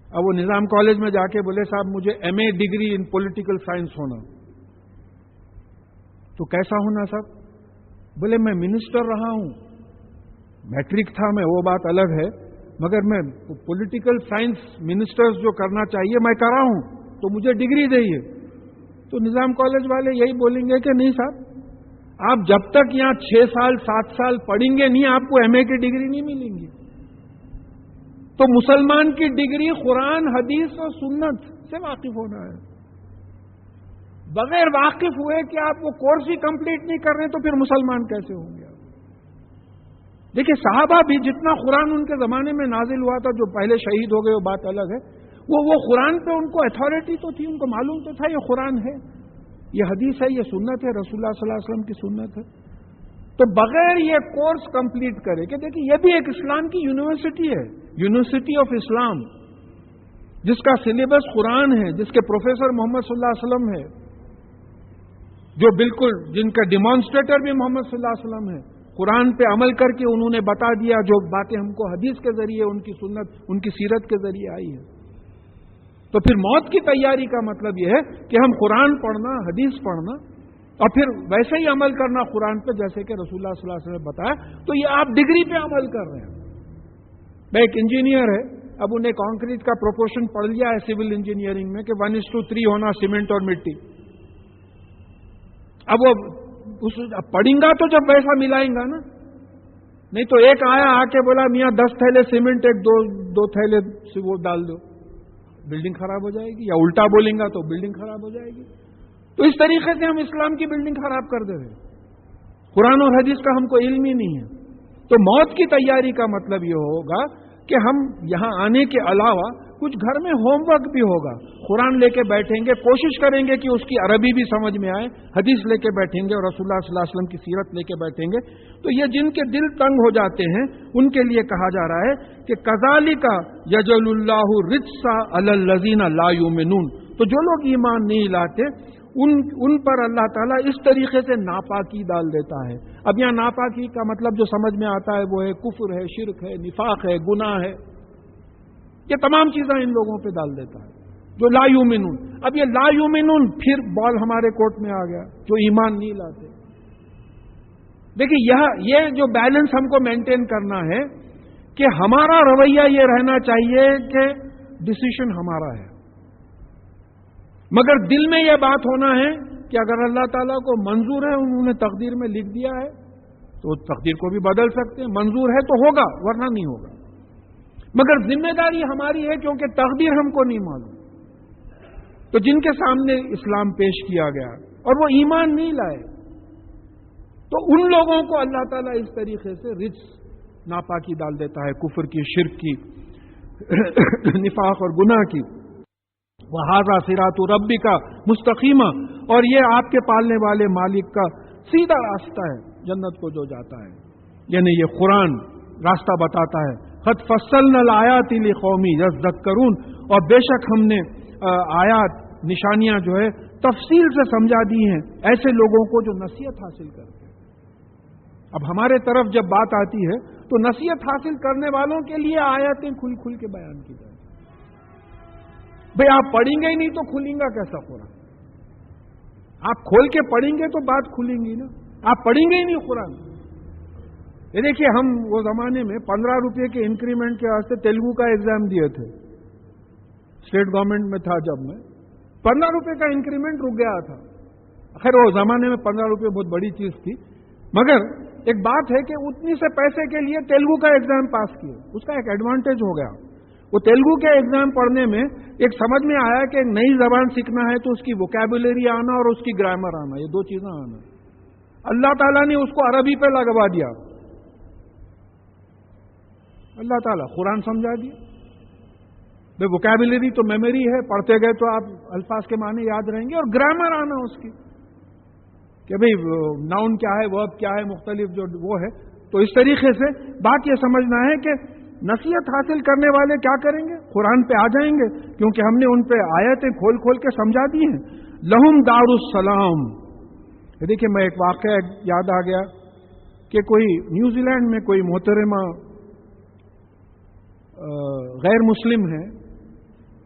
اب وہ نظام کالج میں جا کے بولے صاحب مجھے M A degree in political science ہونا. تو کیسا ہونا صاحب؟ بولے میں منسٹر رہا ہوں, میٹرک تھا میں, وہ بات الگ ہے, مگر میں پولیٹیکل سائنس منسٹرز جو کرنا چاہیے میں کرا ہوں, تو مجھے ڈگری دئیے. تو نظام کالج والے یہی بولیں گے کہ نہیں صاحب, آپ جب تک یہاں 6 سال 7 سال پڑھیں گے نہیں, آپ کو ایم اے کی ڈگری نہیں ملیں گی. تو مسلمان کی ڈگری قرآن, حدیث اور سنت سے واقف ہونا ہے. بغیر واقف ہوئے کہ آپ وہ کورس ہی کمپلیٹ نہیں کر رہے تو پھر مسلمان کیسے ہوں گے آپ؟ دیکھیے صحابہ بھی جتنا قرآن ان کے زمانے میں نازل ہوا تھا, جو پہلے شہید ہو گئے وہ بات الگ ہے, وہ قرآن پہ ان کو اتھارٹی تو تھی, ان کو معلوم تو تھا یہ قرآن ہے, یہ حدیث ہے, یہ سنت ہے, رسول اللہ صلی اللہ علیہ وسلم کی سنت ہے. تو بغیر یہ کورس کمپلیٹ کرے کہ دیکھیں یہ بھی ایک اسلام کی یونیورسٹی ہے, یونیورسٹی آف اسلام, جس کا سلیبس قرآن ہے, جس کے پروفیسر محمد صلی اللہ علیہ وسلم ہے, جو بالکل جن کا ڈیمانسٹریٹر بھی محمد صلی اللہ علیہ وسلم ہے. قرآن پہ عمل کر کے انہوں نے بتا دیا جو باتیں ہم کو حدیث کے ذریعے, ان کی سنت, ان کی سیرت کے ذریعے آئی ہے. تو پھر موت کی تیاری کا مطلب یہ ہے کہ ہم قرآن پڑھنا, حدیث پڑھنا, اور پھر ویسے ہی عمل کرنا قرآن پہ جیسے کہ رسول اللہ صلی اللہ علیہ وسلم نے بتایا. تو یہ آپ ڈگری پہ عمل کر رہے ہیں. میں ایک انجینئر ہے, اب انہیں کانکریٹ کا پروپورشن پڑھ لیا ہے سول انجینئرنگ میں کہ 1:3 ہونا سیمنٹ اور مٹی. اب وہ پڑھیں گا تو جب ویسا ملائیں گا نا, نہیں تو ایک آیا آ کے بولا میاں 10 تھیلے سیمنٹ ایک دو تھیلے سے وہ ڈال دو, بلڈنگ خراب ہو جائے گی. یا الٹا بولیں گا تو بلڈنگ خراب ہو جائے گی. تو اس طریقے سے ہم اسلام کی بلڈنگ خراب کر دے رہے. قرآن اور حدیث کا ہم کو علم ہی نہیں ہے. تو موت کی تیاری کا مطلب یہ ہوگا کہ ہم یہاں آنے کے علاوہ کچھ گھر میں ہوم ورک بھی ہوگا. قرآن لے کے بیٹھیں گے, کوشش کریں گے کہ اس کی عربی بھی سمجھ میں آئے, حدیث لے کے بیٹھیں گے اور رسول اللہ صلی اللہ علیہ وسلم کی سیرت لے کے بیٹھیں گے. تو یہ جن کے دل تنگ ہو جاتے ہیں ان کے لیے کہا جا رہا ہے کہ کذالک یجعل اللہ الرجس علی الذین لا یؤمنون. تو جو لوگ ایمان نہیں لاتے ان پر اللہ تعالیٰ اس طریقے سے ناپاکی ڈال دیتا ہے. اب یہاں ناپاکی کا مطلب جو سمجھ میں آتا ہے وہ ہے کفر ہے, شرک ہے, نفاق ہے, گناہ ہے, یہ تمام چیزیں ان لوگوں پہ ڈال دیتا ہے جو لا یؤمنون. اب یہ لا یؤمنون پھر بال ہمارے کورٹ میں آ گیا, جو ایمان نہیں لاتے. دیکھیے یہ جو بیلنس ہم کو مینٹین کرنا ہے کہ ہمارا رویہ یہ رہنا چاہیے کہ ڈسیشن ہمارا ہے، مگر دل میں یہ بات ہونا ہے کہ اگر اللہ تعالیٰ کو منظور ہے، انہوں نے تقدیر میں لکھ دیا ہے تو تقدیر کو بھی بدل سکتے ہیں، منظور ہے تو ہوگا ورنہ نہیں ہوگا، مگر ذمہ داری ہماری ہے کیونکہ تقدیر ہم کو نہیں معلوم۔ تو جن کے سامنے اسلام پیش کیا گیا اور وہ ایمان نہیں لائے، تو ان لوگوں کو اللہ تعالیٰ اس طریقے سے رجس ناپاکی ڈال دیتا ہے، کفر کی، شرک کی، نفاق اور گناہ کی۔ وَهَذَا صِرَاطُ رَبِّكَ مُسْتَقِيمًا، اور یہ آپ کے پالنے والے مالک کا سیدھا راستہ ہے جنت کو جو جاتا ہے، یعنی یہ قرآن راستہ بتاتا ہے۔ قَدْ فَصَّلْنَا الْآيَاتِ لِقَوْمٍ يَذَّكَّرُونَ، اور بے شک ہم نے آیات، نشانیاں جو ہے تفصیل سے سمجھا دی ہیں ایسے لوگوں کو جو نصیحت حاصل کرتے ہیں۔ اب ہمارے طرف جب بات آتی ہے تو نصیحت حاصل کرنے والوں کے لیے آیاتیں کھل کھل کے بیان کی جاتی ہیں۔ بھئی آپ پڑھیں گے ہی نہیں تو کھلیں گا کیسا قرآن؟ آپ کھول کے پڑھیں گے تو بات کھلیں گی نا، آپ پڑھیں گے ہی نہیں قرآن۔ یہ دیکھیے، ہم وہ زمانے میں 15 روپے کے انکریمنٹ کے واسطے تیلگو کا ایگزام دیے تھے، اسٹیٹ گورنمنٹ میں تھا جب میں، 15 روپے کا انکریمنٹ رک گیا تھا۔ خیر وہ زمانے میں 15 روپے بہت بڑی چیز تھی، مگر ایک بات ہے کہ اتنی سے پیسے کے لیے تیلگو کا ایگزام پاس کیے، اس کا ایک ایڈوانٹیج ہو گیا۔ وہ تیلگو کے ایگزام پڑھنے میں ایک سمجھ میں آیا کہ ایک نئی زبان سیکھنا ہے تو اس کی ووکیبولری آنا اور اس کی گرامر آنا، یہ دو چیزیں آنا۔ اللہ تعالیٰ نے اس کو عربی پہ لگوا دیا، اللہ تعالیٰ قرآن سمجھا دیا۔ بھائی ووکیبولری تو میموری ہے، پڑھتے گئے تو آپ الفاظ کے معنی یاد رہیں گے، اور گرامر آنا اس کی کہ بھئی ناؤن کیا ہے، ورب کیا ہے، مختلف جو وہ ہے۔ تو اس طریقے سے بات یہ سمجھنا ہے کہ نصیحت حاصل کرنے والے کیا کریں گے؟ قرآن پہ آ جائیں گے، کیونکہ ہم نے ان پہ آیتیں کھول کھول کے سمجھا دی ہیں۔ لہم دار السلام، دیکھیے میں ایک واقعہ یاد آ گیا کہ کوئی نیوزی لینڈ میں کوئی محترمہ غیر مسلم ہے،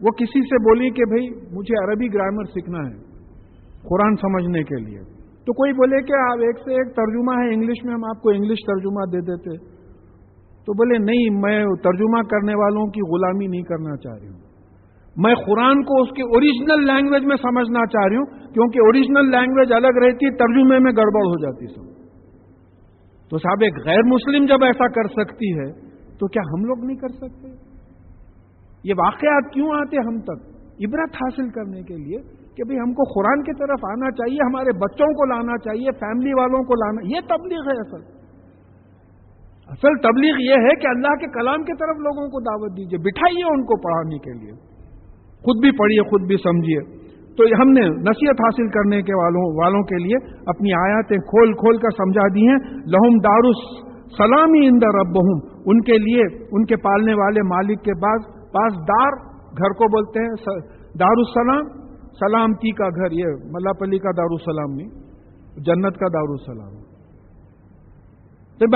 وہ کسی سے بولی کہ بھئی مجھے عربی گرامر سیکھنا ہے قرآن سمجھنے کے لیے، تو کوئی بولے کہ آپ ایک سے ایک ترجمہ ہے انگلش میں، ہم آپ کو انگلش ترجمہ دے دیتے، تو بولے نہیں، میں ترجمہ کرنے والوں کی غلامی نہیں کرنا چاہ رہی ہوں، میں قرآن کو اس کی اوریجنل لینگویج میں سمجھنا چاہ رہی ہوں، کیونکہ اوریجنل لینگویج الگ رہتی، ترجمے میں گڑبڑ ہو جاتی سب۔ تو صاحب ایک غیر مسلم جب ایسا کر سکتی ہے تو کیا ہم لوگ نہیں کر سکتے؟ یہ واقعات کیوں آتے ہم تک؟ عبرت حاصل کرنے کے لیے کہ بھئی ہم کو قرآن کی طرف آنا چاہیے، ہمارے بچوں کو لانا چاہیے، فیملی والوں کو لانا، یہ تبلیغ ہے۔ اصل تبلیغ یہ ہے کہ اللہ کے کلام کی طرف لوگوں کو دعوت دیجیے، بٹھائیے ان کو پڑھانے کے لیے، خود بھی پڑھیے، خود بھی سمجھیے۔ تو ہم نے نصیحت حاصل کرنے کے والوں کے لیے اپنی آیاتیں کھول کھول کر سمجھا دی ہیں۔ لہم دار السلام عند ربہم، ان کے لیے ان کے پالنے والے مالک کے پاس دار، گھر کو بولتے ہیں دار السلام، سلامتی کا گھر، یہ ملا پلی کا دار السلام نہیں، جنت کا دار السلام۔ تو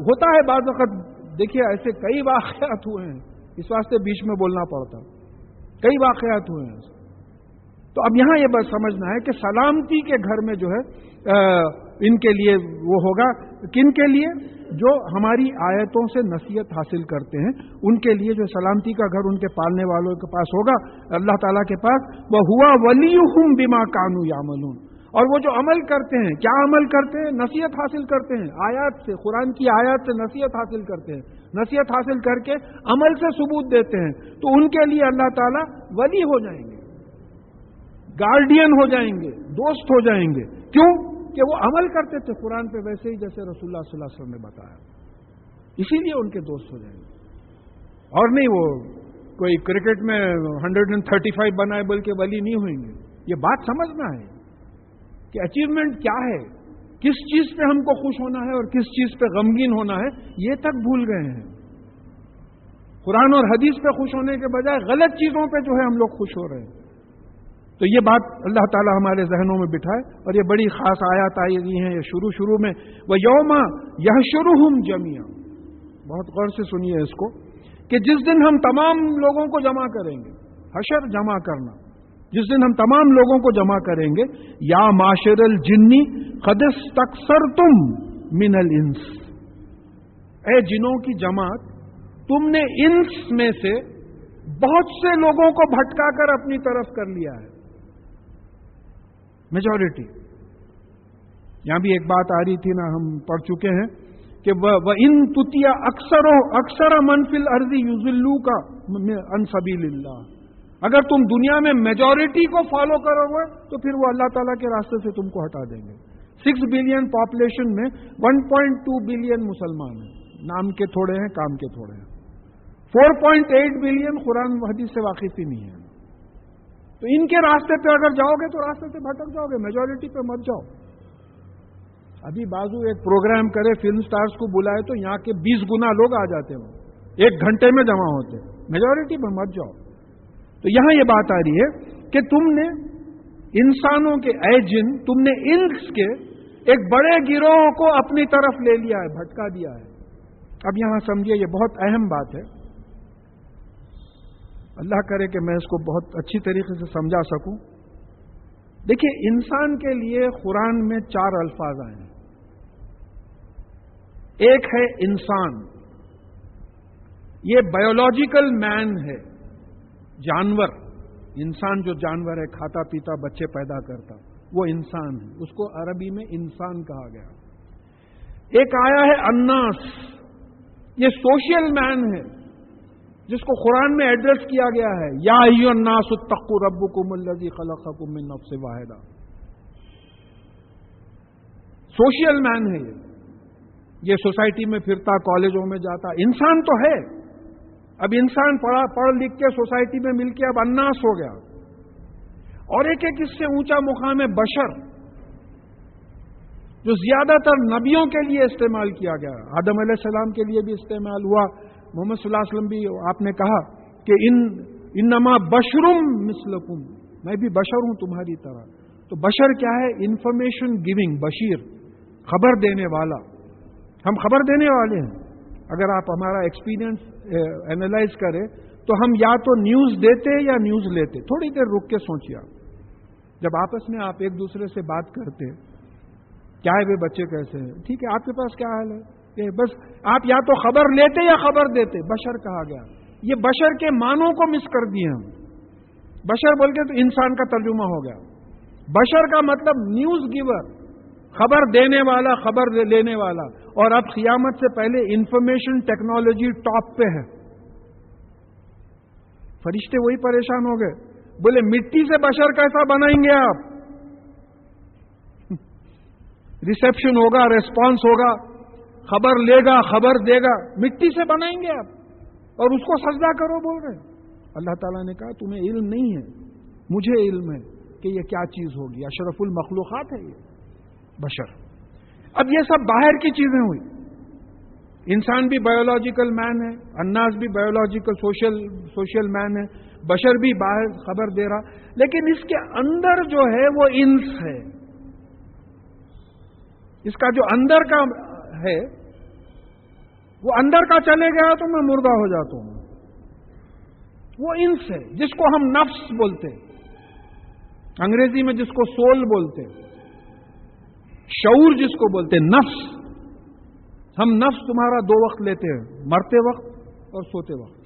ہوتا ہے بعض وقت، دیکھیے ایسے کئی واقعات ہوئے ہیں، اس واسطے بیچ میں بولنا پڑتا، کئی واقعات ہوئے ہیں۔ تو اب یہاں یہ بات سمجھنا ہے کہ سلامتی کے گھر میں جو ہے ان کے لیے وہ ہوگا، کن کے لیے؟ جو ہماری آیتوں سے نصیحت حاصل کرتے ہیں، ان کے لیے جو سلامتی کا گھر ان کے پالنے والوں کے پاس ہوگا، اللہ تعالیٰ کے پاس۔ وَهُوَ وَلِيُّهُمْ بِمَا كَانُوا يَعْمَلُونَ، اور وہ جو عمل کرتے ہیں، کیا عمل کرتے ہیں؟ نصیحت حاصل کرتے ہیں، آیات سے، قرآن کی آیات سے نصیحت حاصل کرتے ہیں، نصیحت حاصل کر کے عمل سے ثبوت دیتے ہیں، تو ان کے لیے اللہ تعالیٰ ولی ہو جائیں گے، گارڈین ہو جائیں گے، دوست ہو جائیں گے۔ کیوں؟ کہ وہ عمل کرتے تھے قرآن پہ ویسے ہی جیسے رسول اللہ صلی اللہ علیہ وسلم نے بتایا، اسی لیے ان کے دوست ہو جائیں گے، اور نہیں وہ کوئی کرکٹ میں 135 بنائے بول کے ولی نہیں ہوئیں گے۔ یہ بات سمجھنا ہے کہ اچیومنٹ کیا ہے، کس چیز پہ ہم کو خوش ہونا ہے اور کس چیز پہ غمگین ہونا ہے، یہ تک بھول گئے ہیں۔ قرآن اور حدیث پہ خوش ہونے کے بجائے غلط چیزوں پہ جو ہے ہم لوگ خوش ہو رہے ہیں۔ تو یہ بات اللہ تعالی ہمارے ذہنوں میں بٹھائے، اور یہ بڑی خاص آیات آئی ہیں یہ شروع میں، وَيَوْمَ يَحْشُرُهُمْ جَمِيعًا، بہت غور سے سنیے اس کو، کہ جس دن ہم تمام لوگوں کو جمع کریں گے، حشر جمع کرنا، جس دن ہم تمام لوگوں کو جمع کریں گے، یا معاشر الجن قد استکثرتم من الانس، اے جنوں کی جماعت، تم نے انس میں سے بہت سے لوگوں کو بھٹکا کر اپنی طرف کر لیا ہے. میجورٹی. یہاں بھی ایک بات آ رہی تھی نا، ہم پڑھ چکے ہیں کہ وَإِن تُطِيعَ أَكْثَرَ مَن فِي الْأَرْضِ يُضِلُّوكَ عَن سَبِيلِ اللَّهِ. اگر تم دنیا میں میجورٹی کو فالو کرو گے تو پھر وہ اللہ تعالیٰ کے راستے سے تم کو ہٹا دیں گے. 6 بلین پاپولیشن میں 1.2 بلین مسلمان ہیں، نام کے تھوڑے ہیں، کام کے تھوڑے ہیں. 4.8 بلین قرآن و حدیث سے واقف ہی نہیں ہے. تو ان کے راستے پہ اگر جاؤ گے تو راستے سے بھٹک جاؤ گے، میجورٹی پہ مت جاؤ. ابھی بازو ایک پروگرام کرے، فلم سٹارز کو بلائے تو یہاں کے 20 گنا لوگ آ جاتے ہیں، 1 گھنٹے میں جمع ہوتے. میجورٹی پہ مت جاؤ. تو یہاں یہ بات آ رہی ہے کہ تم نے انسانوں کے اے جن، تم نے انس کے ایک بڑے گروہ کو اپنی طرف لے لیا ہے، بھٹکا دیا ہے. اب یہاں سمجھیے یہ بہت اہم بات ہے. اللہ کرے کہ میں اس کو بہت اچھی طریقے سے سمجھا سکوں. دیکھیے، انسان کے لیے قرآن میں 4 الفاظ آئے ہیں. ایک ہے انسان، یہ بایولوجیکل مین ہے، جانور. انسان جو جانور ہے، کھاتا پیتا بچے پیدا کرتا، وہ انسان ہے، اس کو عربی میں انسان کہا گیا. ایک آیا ہے الناس، یہ سوشل مین ہے جس کو قرآن میں ایڈریس کیا گیا ہے، یا ایھا الناس اتقوا ربکم الذی خلقکم من نفس واحدہ. سوشل مین ہے یہ سوسائٹی میں پھرتا، کالجوں میں جاتا، انسان تو ہے. اب انسان پڑھ لکھ کے سوسائٹی میں مل کے اب الناس ہو گیا. اور ایک اس سے اونچا مقام ہے بشر، جو زیادہ تر نبیوں کے لیے استعمال کیا گیا. آدم علیہ السلام کے لیے بھی استعمال ہوا، محمد صلی اللہ علیہ وسلم بھی آپ نے کہا کہ انما بشرم مثلکم، میں بھی بشر ہوں تمہاری طرح. تو بشر کیا ہے؟ انفارمیشن گیونگ، بشیر، خبر دینے والا. ہم خبر دینے والے ہیں. اگر آپ ہمارا ایکسپیرینس اینالائز کریں تو ہم یا تو نیوز دیتے یا نیوز لیتے. تھوڑی دیر رک کے سوچیے. جب آپس میں آپ ایک دوسرے سے بات کرتے، کیا ہے وہ بچے کیسے ہیں، ٹھیک ہے، آپ کے پاس کیا حال ہے، کہ بس آپ یا تو خبر لیتے یا خبر دیتے. بشر کہا گیا. یہ بشر کے معنوں کو مس کر دیے ہم. بشر بول کے تو انسان کا ترجمہ ہو گیا. بشر کا مطلب نیوز گیور، خبر دینے والا، خبر لینے والا. اور اب قیامت سے پہلے انفارمیشن ٹیکنالوجی ٹاپ پہ ہے. فرشتے وہی پریشان ہو گئے، بولے مٹی سے بشر کیسا بنائیں گے آپ؟ ریسیپشن ہوگا، ریسپانس ہوگا، خبر لے گا، خبر دے گا، مٹی سے بنائیں گے آپ اور اس کو سجدہ کرو بول رہے. اللہ تعالیٰ نے کہا تمہیں علم نہیں ہے، مجھے علم ہے کہ یہ کیا چیز ہوگی. اشرف المخلوقات ہے یہ بشر. اب یہ سب باہر کی چیزیں ہوئی. انسان بھی بایولوجیکل مین ہے، الناس بھی بایولوجیکل سوشل مین ہے، بشر بھی باہر خبر دے رہا. لیکن اس کے اندر جو ہے وہ انس ہے. اس کا جو اندر کا ہے وہ اندر کا چلے گیا تو میں مردہ ہو جاتا ہوں. وہ انس ہے جس کو ہم نفس بولتے، انگریزی میں جس کو سول بولتے، شعور جس کو بولتے، نفس. ہم نفس تمہارا 2 وقت لیتے ہیں، مرتے وقت اور سوتے وقت.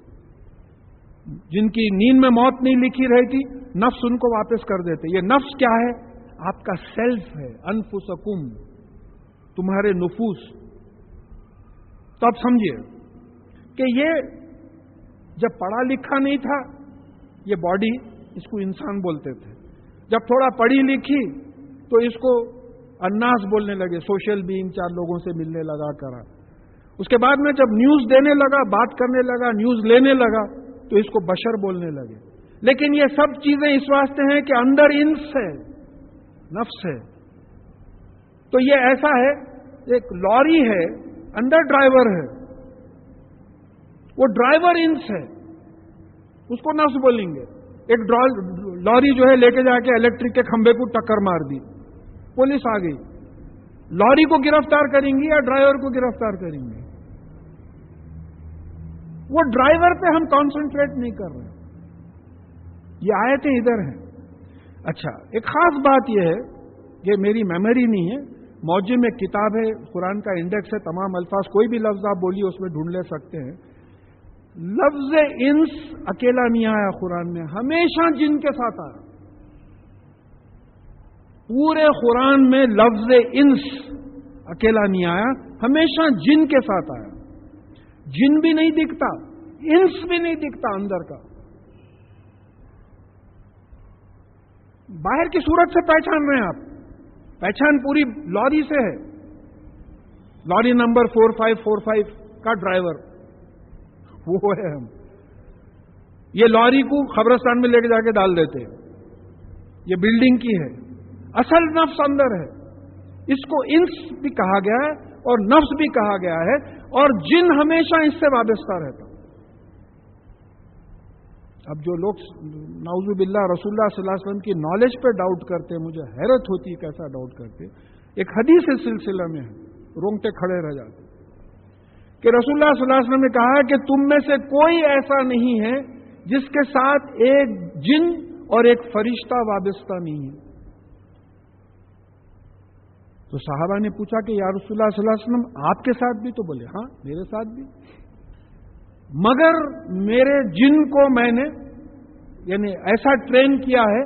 جن کی نیند میں موت نہیں لکھی رہتی، نفس ان کو واپس کر دیتے. یہ نفس کیا ہے؟ آپ کا سیلف ہے. انفسکم، تمہارے نفوس. تو اب سمجھیے کہ یہ جب پڑھا لکھا نہیں تھا یہ باڈی، اس کو انسان بولتے تھے. جب تھوڑا پڑھی لکھی تو اس کو الناس بولنے لگے، سوشل بینگ، 4 لوگوں سے ملنے لگا کرا. اس کے بعد میں جب نیوز دینے لگا، بات کرنے لگا، نیوز لینے لگا تو اس کو بشر بولنے لگے. لیکن یہ سب چیزیں اس واسطے ہیں کہ اندر انس ہے، نفس ہے. تو یہ ایسا ہے، ایک لوری ہے، اندر ڈرائیور ہے. وہ ڈرائیور انس ہے، اس کو نفس بولیں گے. ایک لوری جو ہے لے کے جا کے الیکٹرک کے کھمبے کو ٹکر مار دی، پولیس آ گئی. لوری کو گرفتار کریں گی یا ڈرائیور کو گرفتار کریں گے؟ وہ ڈرائیور پہ ہم کانسنٹریٹ نہیں کر رہے. یہ آیتیں ادھر ہیں. اچھا، ایک خاص بات یہ ہے کہ میری میموری نہیں ہے، موجم میں کتاب ہے، قرآن کا انڈیکس ہے، تمام الفاظ کوئی بھی لفظ آپ بولیے اس میں ڈھونڈ لے سکتے ہیں. لفظ انس اکیلا نہیں آیا قرآن میں، ہمیشہ جن کے ساتھ آیا. پورے قرآن میں لفظ انس اکیلا نہیں آیا، ہمیشہ جن کے ساتھ آیا. جن بھی نہیں دکھتا، انس بھی نہیں دکھتا اندر کا. باہر کی صورت سے پہچان رہے ہیں آپ، پہچان پوری لاری سے ہے. لاری نمبر 4545 کا ڈرائیور وہ ہے ہم. یہ لاری کو قبرستان میں لے کے جا کے ڈال دیتے ہیں، یہ بلڈنگ کی ہے. اصل نفس اندر ہے. اس کو انس بھی کہا گیا ہے اور نفس بھی کہا گیا ہے، اور جن ہمیشہ اس سے وابستہ رہتا. اب جو لوگ نعوذ باللہ رسول اللہ صلی اللہ علیہ وسلم کی نالج پہ ڈاؤٹ کرتے ہیں، مجھے حیرت ہوتی ہے کیسا ڈاؤٹ کرتے. ایک حدیث اس سلسلہ میں ہے، رونگٹے کھڑے رہ جاتے کہ رسول اللہ صلی اللہ علیہ وسلم نے کہا کہ تم میں سے کوئی ایسا نہیں ہے جس کے ساتھ ایک جن اور ایک فرشتہ وابستہ نہیں ہے. تو صحابہ نے پوچھا کہ یا رسول اللہ صلی اللہ علیہ وسلم آپ کے ساتھ بھی؟ تو بولے ہاں میرے ساتھ بھی، مگر میرے جن کو میں نے یعنی ایسا ٹرین کیا ہے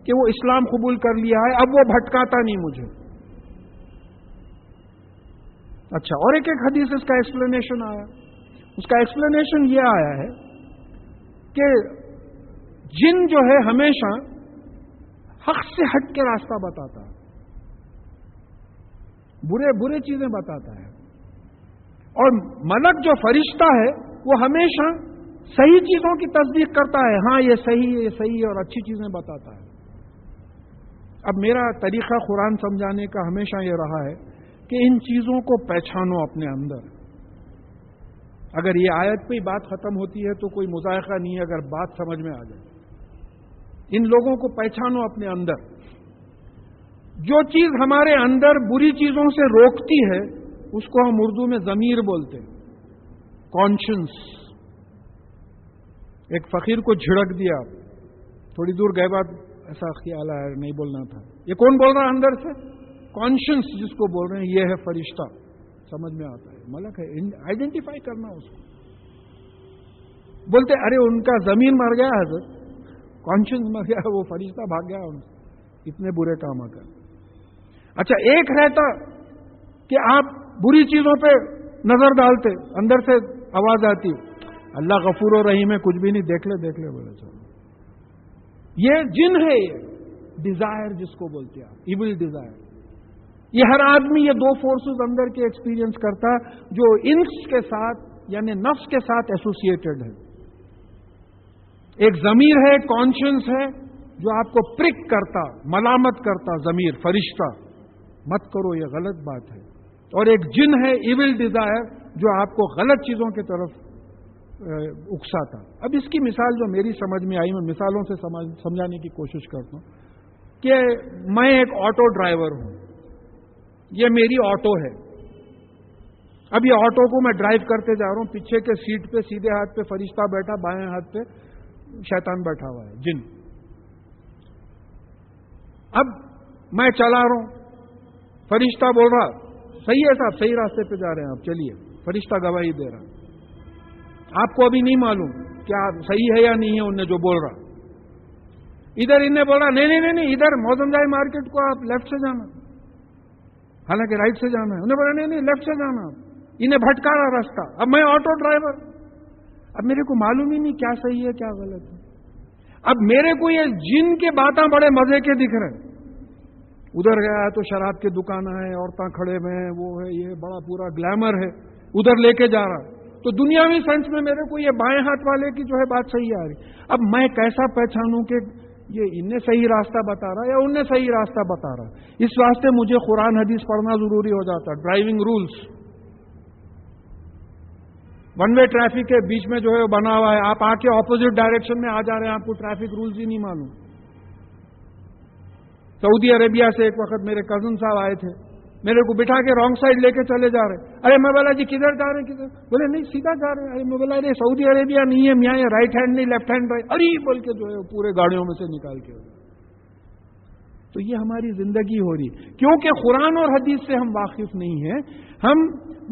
کہ وہ اسلام قبول کر لیا ہے، اب وہ بھٹکاتا نہیں مجھے. اچھا، اور ایک حدیث اس کا ایکسپلینیشن آیا. اس کا ایکسپلینیشن یہ آیا ہے کہ جن جو ہے ہمیشہ حق سے ہٹ کے راستہ بتاتا ہے، برے چیزیں بتاتا ہے. اور ملک جو فرشتہ ہے وہ ہمیشہ صحیح چیزوں کی تصدیق کرتا ہے، ہاں یہ صحیح ہے، یہ صحیح ہے، اور اچھی چیزیں بتاتا ہے. اب میرا طریقہ قرآن سمجھانے کا ہمیشہ یہ رہا ہے کہ ان چیزوں کو پہچانو اپنے اندر. اگر یہ آیت پہ بات ختم ہوتی ہے تو کوئی مذائقہ نہیں ہے اگر بات سمجھ میں آ جائے. ان لوگوں کو پہچانو اپنے اندر. جو چیز ہمارے اندر بری چیزوں سے روکتی ہے اس کو ہم اردو میں ضمیر بولتے ہیں، کانشنس. ایک فقیر کو جھڑک دیا، تھوڑی دور گئے بعد ایسا خیال آیا نہیں بولنا تھا. یہ کون بول رہا ہے اندر سے؟ کانشنس جس کو بول رہے ہیں، یہ ہے فرشتہ. سمجھ میں آتا ہے، ملک ہے. آئیڈینٹیفائی کرنا اس کو. بولتے ارے ان کا ضمیر مر گیا حضرت، کانشنس مر گیا، وہ فرشتہ بھاگ گیا ان سے، اتنے برے کام آ کر. اچھا، ایک رہتا کہ آپ بری چیزوں پہ نظر ڈالتے، اندر سے آواز آتی اللہ غفور و رحیم ہے، کچھ بھی نہیں، دیکھ لے بولے چلو. یہ جن ہے، یہ ڈیزائر جس کو بولتے ہیں آپ، ایول ڈیزائر. یہ ہر آدمی یہ دو فورسز اندر کے ایکسپیرینس کرتا جو انس کے ساتھ یعنی نفس کے ساتھ ایسوسیٹڈ ہے. ایک ضمیر ہے، کانشنس ہے، جو آپ کو پرک کرتا، ملامت کرتا. ضمیر فرشتہ، مت کرو یہ غلط بات ہے. اور ایک جن ہے، ایول ڈیزائر، جو آپ کو غلط چیزوں کی طرف اکساتا. اب اس کی مثال جو میری سمجھ میں آئی، میں مثالوں سے سمجھانے کی کوشش کرتا ہوں کہ میں ایک آٹو ڈرائیور ہوں، یہ میری آٹو ہے. اب یہ آٹو کو میں ڈرائیو کرتے جا رہا ہوں، پیچھے کے سیٹ پہ سیدھے ہاتھ پہ فرشتہ بیٹھا، بائیں ہاتھ پہ شیطان بیٹھا ہوا ہے، جن. اب میں چلا رہا ہوں، فرشتہ بول رہا صحیح ہے صاحب، صحیح راستے پہ جا رہے ہیں آپ، چلیے. فرشتہ گواہی دے رہا. آپ کو ابھی نہیں معلوم کیا صحیح ہے یا نہیں ہے انہیں جو بول رہا. ادھر انہیں بول رہا نہیں ادھر موزم جائے مارکیٹ کو آپ لیفٹ سے جانا، حالانکہ رائٹ سے جانا ہے. انہیں بولا نہیں لیفٹ سے جانا. انہیں بھٹکا رہا راستہ. اب میں آٹو ڈرائیور، اب میرے کو معلوم ہی نہیں کیا صحیح ہے کیا غلط ہے. اب میرے کو یہ جن کے باتیں بڑے مزے کے دکھ رہے ہیں. ادھر گیا تو شراب کی دکان ہے، عورتیں کھڑے ہوئے ہیں، وہ ہے، یہ بڑا پورا گلیمر ہے، ادھر لے کے جا رہا. تو دنیاوی سینس میں میرے کو یہ بائیں ہاتھ والے کی جو ہے بات صحیح آ رہی. اب میں کیسا پہچانوں کہ یہ انہیں صحیح راستہ بتا رہا یا انہیں صحیح راستہ بتا رہا؟ اس واسطے مجھے قرآن حدیث پڑھنا ضروری ہو جاتا. Driving rules, one way traffic کے بیچ میں جو ہے بنا ہوا ہے، آپ آ کے اپوزٹ ڈائریکشن میں آ جا رہے ہیں، آپ کو ٹریفک رولز ہی نہیں معلوم. سعودی عربیہ سے ایک وقت میرے کزن صاحب آئے تھے، میرے کو بٹھا کے رانگ سائڈ لے کے چلے جا رہے. ارے میں بولا جی کدھر جا رہے ہیں کدھر؟ بولے نہیں سیدھا جا رہے ہیں. ارے میں بولا ارے سعودی عربیہ نہیں ہے میاں، یہ رائٹ ہینڈ نہیں لیفٹ ہینڈ رائٹ. ارے بول کے جو ہے پورے گاڑیوں میں سے نکال کے. تو یہ ہماری زندگی ہو رہی، کیونکہ قرآن اور حدیث سے ہم واقف نہیں ہیں. ہم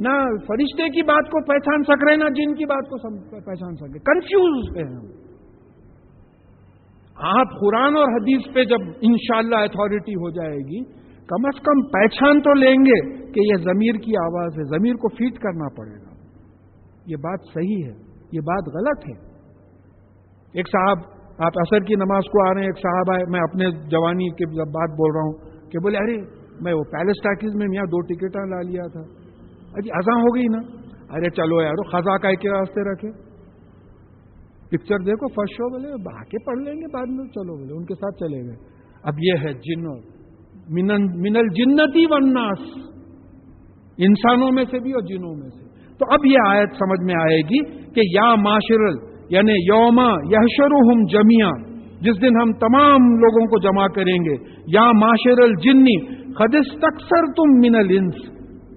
نہ فرشتے کی بات کو پہچان سک رہے، نہ جن کی بات کو پہچان سک رہے، کنفیوز ہیں ہم. آپ قرآن اور حدیث پہ جب انشاءاللہ اتھارٹی ہو جائے گی، کم از کم پہچان تو لیں گے کہ یہ ضمیر کی آواز ہے، ضمیر کو فیٹ کرنا پڑے گا. یہ بات صحیح ہے، یہ بات غلط ہے. ایک صاحب، آپ عصر کی نماز کو آ رہے ہیں، ایک صاحب آئے، میں اپنے جوانی کی جب بات بول رہا ہوں کہ بولے ارے میں وہ پیلس ٹاکیز میں یہاں 2 ٹکٹاں لا لیا تھا. اجی اذان ہو گئی نا، ارے چلو یار خزاں کا کے راستے رکھے، پکچر دیکھو فرسٹ شو، بولے آ کے پڑھ لیں گے بعد میں، چلو بولے ان کے ساتھ چلے گئے. اب یہ ہے جن، من الجنتی والناس، انسانوں میں سے بھی اور جنوں میں سے. تو اب یہ آیت سمجھ میں آئے گی کہ یا معاشرل، یعنی یوما یحشرہم جمیعا، جس دن ہم تمام لوگوں کو جمع کریں گے. یا معاشر الجنی قد استکثرتم من الانس،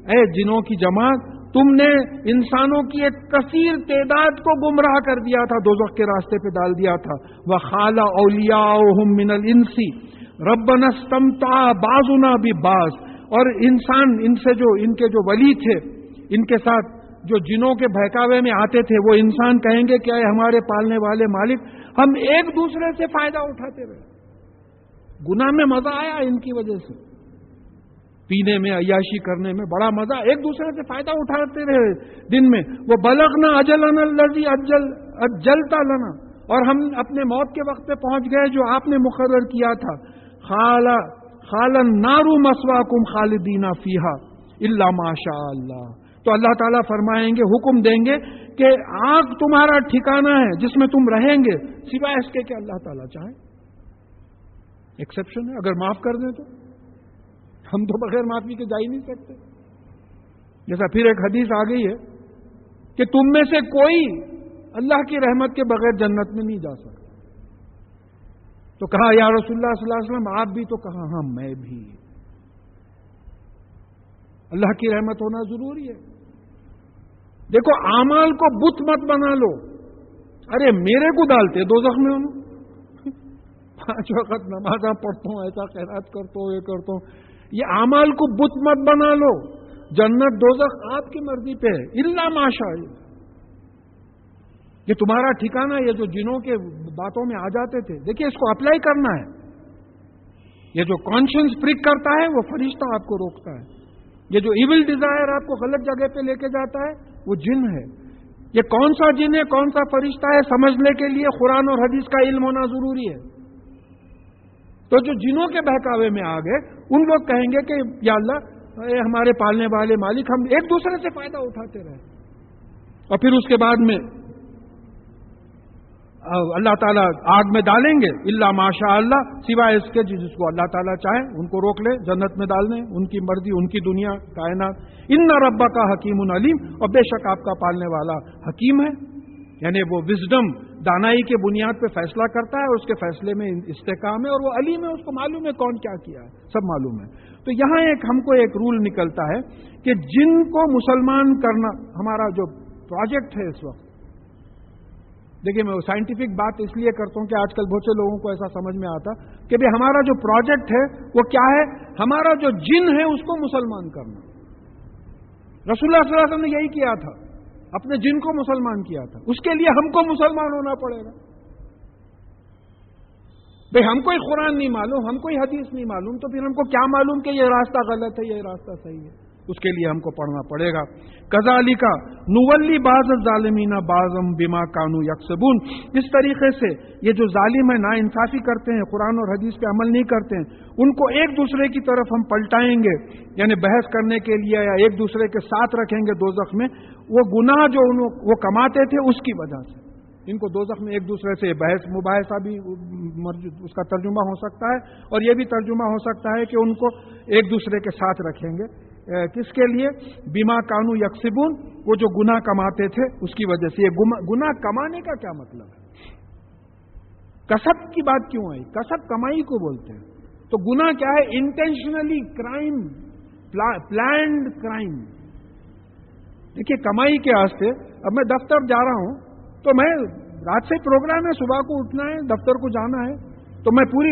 اے جنوں کی جماعت، تم نے انسانوں کی ایک کثیر تعداد کو گمراہ کر دیا تھا، دوزخ کے راستے پہ ڈال دیا تھا. وَخَالَ أَوْلِيَاؤُهُم مِّنَ الْإِنسِ رَبَّنَا اسْتَمْتَعَ بَعْضُنَا بِبَعْضٍ. اور انسان، ان سے جو ان کے جو ولی تھے، ان کے ساتھ جو جنوں کے بہکاوے میں آتے تھے، وہ انسان کہیں گے کہ اے ہمارے پالنے والے مالک، ہم ایک دوسرے سے فائدہ اٹھاتے رہے، گناہ میں مزہ آیا ان کی وجہ سے، پینے میں، عیاشی کرنے میں بڑا مزہ، ایک دوسرے سے فائدہ اٹھاتے رہے دن میں. وہ بلغنا اجلنا الذی اجلتا لنا، اور ہم اپنے موت کے وقت پہ پہنچ گئے جو آپ نے مقرر کیا تھا. خال النار مثواکم خالدین فیہا الا ما شاء اللہ. تو اللہ تعالیٰ فرمائیں گے، حکم دیں گے کہ آگ تمہارا ٹھکانہ ہے جس میں تم رہیں گے، سوائے اس کے کہ اللہ تعالیٰ چاہے. ایکسیپشن ہے، اگر معاف کر دیں تو ہم تو بغیر معافی کے جا ہی نہیں سکتے. جیسا پھر ایک حدیث آ گئی ہے کہ تم میں سے کوئی اللہ کی رحمت کے بغیر جنت میں نہیں جا سکتا. تو کہا یا رسول اللہ صلی اللہ علیہ وسلم آپ بھی؟ تو کہا ہاں میں بھی. اللہ کی رحمت ہونا ضروری ہے. دیکھو اعمال کو بت مت بنا لو. ارے میرے کو ڈالتے دوزخ میں ہوں، 5 وقت نمازاں پڑھتا ہوں، ایسا خیرات کرتا ہوں، یہ کرتا ہوں. یہ اعمال کو بت مت بنا لو. جنت دوزخ آپ کی مرضی پہ ہے، الا ماشاء اللہ. یہ تمہارا ٹھکانہ. یہ جو جنوں کے باتوں میں آ جاتے تھے، دیکھیے اس کو اپلائی کرنا ہے. یہ جو کانشنس پرک کرتا ہے وہ فرشتہ آپ کو روکتا ہے. یہ جو ایول ڈیزائر آپ کو غلط جگہ پہ لے کے جاتا ہے وہ جن ہے. یہ کون سا جن ہے، کون سا فرشتہ ہے، سمجھنے کے لیے قرآن اور حدیث کا علم ہونا ضروری ہے. تو جو جنوں کے بہکاوے میں آ گئے، ان لوگ کہیں گے کہ یا اللہ، اے ہمارے پالنے والے مالک، ہم ایک دوسرے سے فائدہ اٹھاتے رہے. اور پھر اس کے بعد میں اللہ تعالیٰ آگ میں ڈالیں گے، الا ماشاء اللہ، سوائے اس کے جس کو اللہ تعالیٰ چاہے ان کو روک لے، جنت میں ڈال دیں، ان کی مرضی، ان کی دنیا، کائنات. ان ربک حکیم علیم، اور بے شک آپ کا پالنے والا حکیم ہے. یعنی وہ وزڈم، دانائی کے بنیاد پہ فیصلہ کرتا ہے، اور اس کے فیصلے میں استحکام ہے، اور وہ علیم ہے، اس کو معلوم ہے کون کیا کیا ہے، سب معلوم ہے. تو یہاں ہم کو ایک رول نکلتا ہے کہ جن کو مسلمان کرنا ہمارا جو پروجیکٹ ہے اس وقت. دیکھیے میں سائنٹیفک بات اس لیے کرتا ہوں کہ آج کل بہت سے لوگوں کو ایسا سمجھ میں آتا کہ بھئی ہمارا جو پروجیکٹ ہے وہ کیا ہے، ہمارا جو جن ہے اس کو مسلمان کرنا. رسول اللہ صلی اللہ علیہ وسلم نے یہی کیا تھا، اپنے جن کو مسلمان کیا تھا. اس کے لیے ہم کو مسلمان ہونا پڑے گا. بھئی ہم کوئی قرآن نہیں معلوم، ہم کوئی حدیث نہیں معلوم، تو پھر ہم کو کیا معلوم کہ یہ راستہ غلط ہے، یہ راستہ صحیح ہے. اس کے لیے ہم کو پڑھنا پڑے گا. کذالک نولی بعض الظالمین بعضا بما کانوا یکسبون. اس طریقے سے یہ جو ظالم ہے، ناانصافی کرتے ہیں، قرآن اور حدیث پہ عمل نہیں کرتے ہیں، ان کو ایک دوسرے کی طرف ہم پلٹائیں گے، یعنی بحث کرنے کے لیے، یا ایک دوسرے کے ساتھ رکھیں گے دوزخ میں. وہ گناہ جو وہ کماتے تھے اس کی وجہ سے ان کو دوزخ میں ایک دوسرے سے بحث مباحثہ بھی اس کا ترجمہ ہو سکتا ہے، اور یہ بھی ترجمہ ہو سکتا ہے کہ ان کو ایک دوسرے کے ساتھ رکھیں گے. کس کے لیے؟ بما کانوا یکسبون، وہ جو گناہ کماتے تھے اس کی وجہ سے. یہ گناہ کمانے کا کیا مطلب ہے؟ کسب کی بات کیوں آئی؟ کسب کمائی کو بولتے ہیں. تو گناہ کیا ہے؟ Intentionally crime, planned crime. دیکھیے کمائی کے واسطے اب میں دفتر جا رہا ہوں، تو میں رات سے پروگرام ہے، صبح کو اٹھنا ہے، دفتر کو جانا ہے، تو میں پوری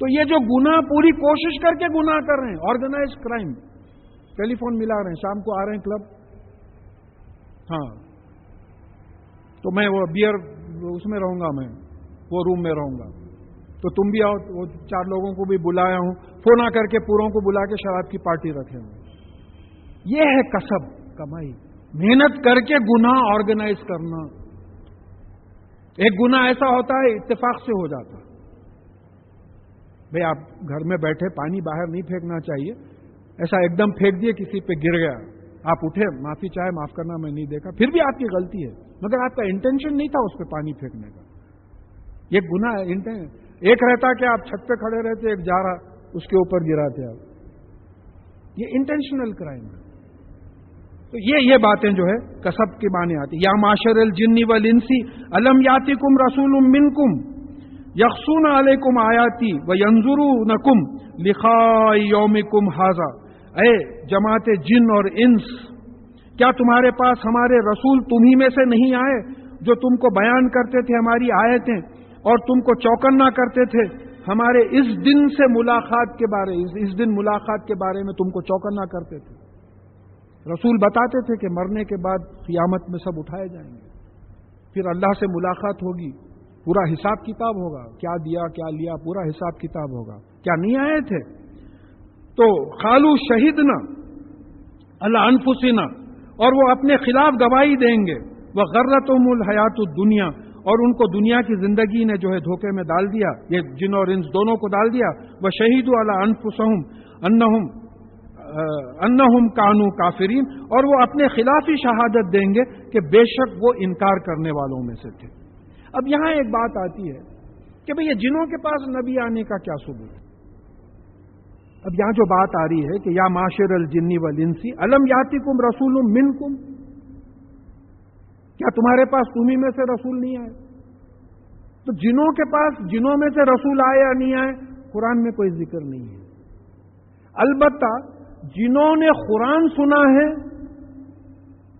تو یہ جو گناہ پوری کوشش کر کے گناہ کر رہے ہیں, آرگنائز کرائم, ٹیلی فون ملا رہے ہیں, شام کو آ رہے ہیں کلب, ہاں تو میں وہ بیئر اس میں رہوں گا, میں وہ روم میں رہوں گا, تو تم بھی آؤ, وہ 4 لوگوں کو بھی بلایا ہوں, فون آ کر کے پوروں کو بلا کے شراب کی پارٹی رکھے ہوں. یہ ہے کسب, کمائی, محنت کر کے گناہ آرگنائز کرنا. ایک گناہ ایسا ہوتا ہے اتفاق سے ہو جاتا. بھئی آپ گھر میں بیٹھے, پانی باہر نہیں پھینکنا چاہیے, ایسا ایک دم پھینک دیے, کسی پہ گر گیا, آپ اٹھے, معافی چاہے, معاف کرنا میں نہیں دیکھا, پھر بھی آپ کی غلطی ہے, مگر آپ کا انٹینشن نہیں تھا اس پہ پانی پھینکنے کا. یہ گناہ ہے. ایک رہتا کہ آپ چھت پہ کھڑے رہتے, ایک جا رہا, اس کے اوپر گراتے آپ, یہ انٹینشنل کرائم ہے. تو یہ باتیں جو ہے کسب کے معنی آتی. یا معاشر الجن والانس الم یاتکم رسول منکم یقصون علیکم آیاتی وینظرونکم لقاء یومکم ھذا. اے جماعت جن اور انس, کیا تمہارے پاس ہمارے رسول تمہیں میں سے نہیں آئے جو تم کو بیان کرتے تھے ہماری آیتیں, اور تم کو چوکنا کرتے تھے ہمارے اس دن سے ملاقات کے بارے, اس دن ملاقات کے بارے میں تم کو چوکنا کرتے تھے. رسول بتاتے تھے کہ مرنے کے بعد قیامت میں سب اٹھائے جائیں گے, پھر اللہ سے ملاقات ہوگی, پورا حساب کتاب ہوگا, کیا دیا کیا لیا, پورا حساب کتاب ہوگا. کیا نہیں آئے تھے؟ تو قالوا شہدنا علی انفسنا, اور وہ اپنے خلاف گواہی دیں گے. وغرتہم الحیات الدنیا, اور ان کو دنیا کی زندگی نے جو ہے دھوکے میں ڈال دیا, یہ جن اور انس دونوں کو ڈال دیا. وشہدوا علی انفسہم انہم کانوا کافرین, اور وہ اپنے خلاف ہی شہادت دیں گے کہ بے شک وہ انکار کرنے والوں میں سے تھے. اب یہاں ایک بات آتی ہے کہ بھئی یہ جنوں کے پاس نبی آنے کا کیا ثبوت ہے؟ اب یہاں جو بات آ رہی ہے کہ یا معاشر الجن والانس الم یاتکم رسول منکم, کیا تمہارے پاس تمہیں میں سے رسول نہیں آئے؟ تو جنوں کے پاس جنوں میں سے رسول آئے یا نہیں آئے, قرآن میں کوئی ذکر نہیں ہے. البتہ جنہوں نے قرآن سنا ہے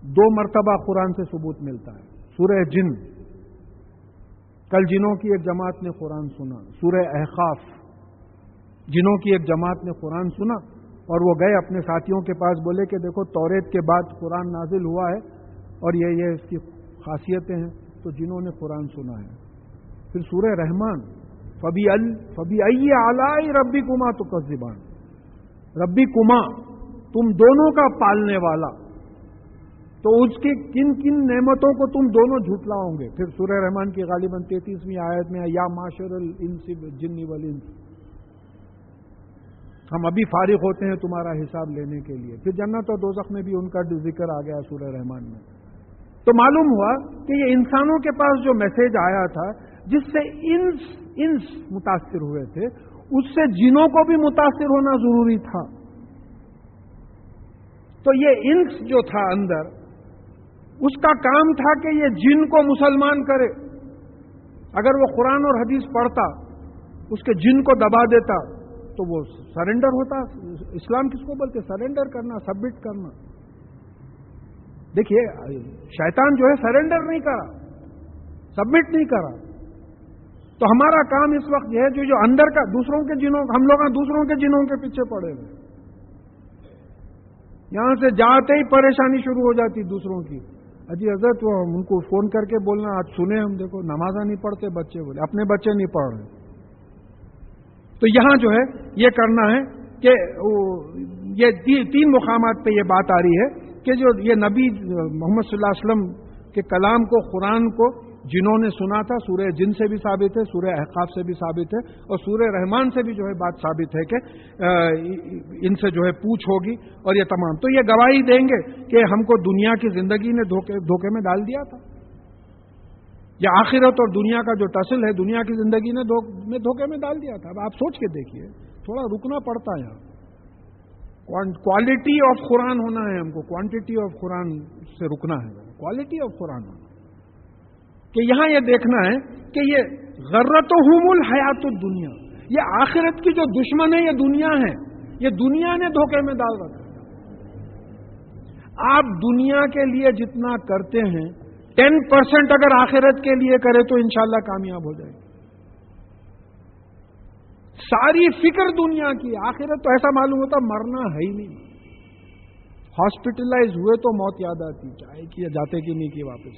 2 مرتبہ قرآن سے ثبوت ملتا ہے. سورہ جن, کل جنوں کی ایک جماعت نے قرآن سنا. سورہ احقاف, جنوں کی ایک جماعت نے قرآن سنا اور وہ گئے اپنے ساتھیوں کے پاس, بولے کہ دیکھو توریت کے بعد قرآن نازل ہوا ہے اور یہ اس کی خاصیتیں ہیں. تو جنہوں نے قرآن سنا ہے. پھر سورہ رحمان, فبأی آلاء ربکما تکذبان, ربی کما, تم دونوں کا پالنے والا, تو اس کی کن کن نعمتوں کو تم دونوں جھٹلاؤ گے. پھر سورہ رحمان کی غالباً 33ویں آیت میں یا معاشر الانس والجن والانس, ہم ابھی فارغ ہوتے ہیں تمہارا حساب لینے کے لیے. پھر جنت اور دوزخ میں بھی ان کا ذکر آ گیا سورہ رحمان میں. تو معلوم ہوا کہ یہ انسانوں کے پاس جو میسج آیا تھا جس سے انس متاثر ہوئے تھے, اس سے جنوں کو بھی متاثر ہونا ضروری تھا. تو یہ انس جو تھا اندر, اس کا کام تھا کہ یہ جن کو مسلمان کرے. اگر وہ قرآن اور حدیث پڑھتا, اس کے جن کو دبا دیتا, تو وہ سرنڈر ہوتا. اسلام کس کو بولتے؟ سرنڈر کرنا, سبمٹ کرنا. دیکھیے شیطان جو ہے سرنڈر نہیں کرا, سبمٹ نہیں کرا. تو ہمارا کام اس وقت یہ ہے جو اندر کا دوسروں کے جنوں, ہم لوگ دوسروں کے جنوں کے پیچھے پڑے ہوئے, یہاں سے جاتے ہی پریشانی شروع ہو جاتی دوسروں کی. اجی حضرت وہ ان کو فون کر کے بولنا, آج سنے ہم, دیکھو نمازہ نہیں پڑھتے بچے, بولے اپنے بچے نہیں پڑھ رہے. تو یہاں جو ہے یہ کرنا ہے کہ یہ 3 مقامات پہ یہ بات آ رہی ہے کہ جو یہ نبی محمد صلی اللہ علیہ وسلم کے کلام کو, قرآن کو جنہوں نے سنا تھا, سورہ جن سے بھی ثابت ہے, سورہ احقاف سے بھی ثابت ہے, اور سورہ رحمان سے بھی جو ہے بات ثابت ہے کہ ان سے جو ہے پوچھ ہوگی اور یہ تمام. تو یہ گواہی دیں گے کہ ہم کو دنیا کی زندگی نے دھوکے میں ڈال دیا تھا. یہ آخرت اور دنیا کا جو تصل ہے, دنیا کی زندگی نے دھوکے میں ڈال دیا تھا. اب آپ سوچ کے دیکھیے, تھوڑا رکنا پڑتا ہے یہاں. کوالٹی آف قرآن ہونا ہے ہم کو, کوانٹٹی آف قرآن سے رکنا ہے, کوالٹی آف قرآن ہونا. کہ یہاں یہ دیکھنا ہے کہ یہ غرتہم الحیات الدنیا, یہ آخرت کی جو دشمن ہے یہ دنیا ہے, یہ دنیا نے دھوکے میں ڈال رکھا. آپ دنیا کے لیے جتنا کرتے ہیں 10% اگر آخرت کے لیے کرے تو انشاءاللہ کامیاب ہو جائے گی. ساری فکر دنیا کی. آخرت تو ایسا معلوم ہوتا مرنا ہے ہی نہیں. ہاسپٹلائز ہوئے تو موت یاد آتی, چاہے کہ جاتے کہ نہیں کی واپس.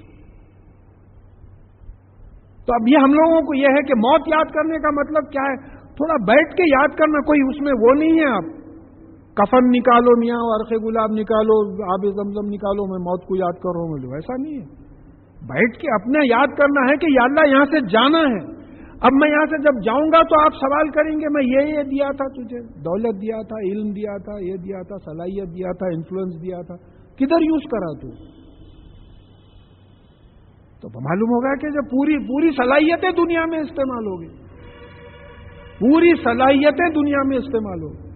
تو اب یہ ہم لوگوں کو یہ ہے کہ موت یاد کرنے کا مطلب کیا ہے؟ تھوڑا بیٹھ کے یاد کرنا. کوئی اس میں وہ نہیں ہے آپ کفن نکالو میاں عرق گلاب نکالو آب زمزم نکالو میں موت کو یاد کر رہا ہوں مجھے, ایسا نہیں ہے. بیٹھ کے اپنے یاد کرنا ہے کہ یا اللہ یہاں سے جانا ہے, اب میں یہاں سے جب جاؤں گا تو آپ سوال کریں گے میں یہ دیا تھا تجھے, دولت دیا تھا, علم دیا تھا, یہ دیا تھا, صلاحیت دیا تھا, انفلوئنس دیا تھا, کدھر یوز کرا تو معلوم ہوگا کہ جب پوری صلاحیتیں دنیا میں استعمال ہوگی, پوری صلاحیتیں دنیا میں استعمال ہوگی.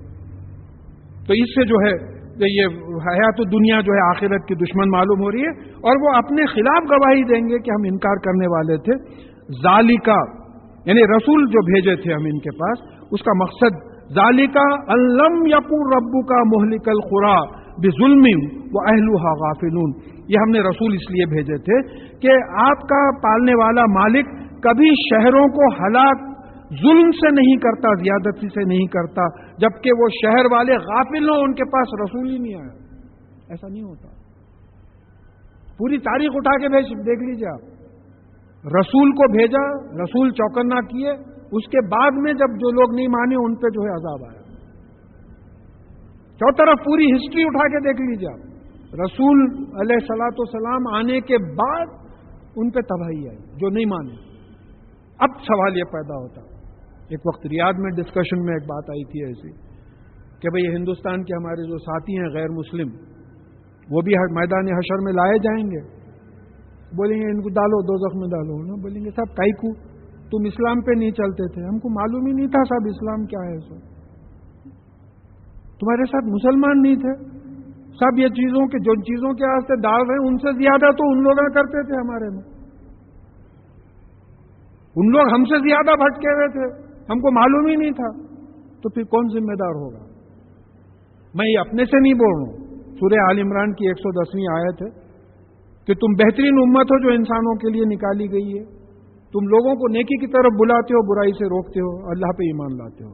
تو اس سے جو ہے یہ حیات دنیا جو ہے آخرت کی دشمن معلوم ہو رہی ہے, اور وہ اپنے خلاف گواہی دیں گے کہ ہم انکار کرنے والے تھے. ذالکا یعنی رسول جو بھیجے تھے ہم ان کے پاس, اس کا مقصد ذالکا الم یقول ربک مہلک القری بظلم واہلھا غافلون. یہ ہم نے رسول اس لیے بھیجے تھے کہ آپ کا پالنے والا مالک کبھی شہروں کو ہلاک ظلم سے نہیں کرتا, زیادتی سے نہیں کرتا, جبکہ وہ شہر والے غافل ہوں, ان کے پاس رسول ہی نہیں آیا. ایسا نہیں ہوتا. پوری تاریخ اٹھا کے دیکھ لیجیے آپ, رسول کو بھیجا, رسول چوکنا کیے, اس کے بعد میں جب جو لوگ نہیں مانے ان پہ جو ہے عذاب آیا. چوطرف پوری ہسٹری اٹھا کے دیکھ لیجیے آپ, رسول علیہ الصلوۃ والسلام آنے کے بعد ان پہ تباہی آئی جو نہیں مانے. اب سوال یہ پیدا ہوتا, ایک وقت ریاض میں ڈسکشن میں ایک بات آئی تھی ایسی کہ بھئی ہندوستان کے ہمارے جو ساتھی ہیں غیر مسلم, وہ بھی میدان حشر میں لائے جائیں گے. بولیں گے ان کو ڈالو دوزخ میں ڈالو نا. بولیں گے صاحب کائی کو تم اسلام پہ نہیں چلتے تھے, ہم کو معلوم ہی نہیں تھا صاحب اسلام کیا ہے. سو تمہارے ساتھ مسلمان نہیں تھے صاحب, یہ چیزوں کے جو چیزوں کے واسطے ڈال رہے ہیں ان سے زیادہ تو ان لوگ کرتے تھے ہمارے میں. ان لوگ ہم سے زیادہ بھٹکے ہوئے تھے, ہم کو معلوم ہی نہیں تھا. تو پھر کون ذمہ دار ہوگا؟ میں یہ اپنے سے نہیں بول رہا ہوں. سورہ آل عمران کی 110ویں آیت ہے کہ تم بہترین امت ہو جو انسانوں کے لیے نکالی گئی ہے. تم لوگوں کو نیکی کی طرف بلاتے ہو, برائی سے روکتے ہو, اللہ پہ ایمان لاتے ہو.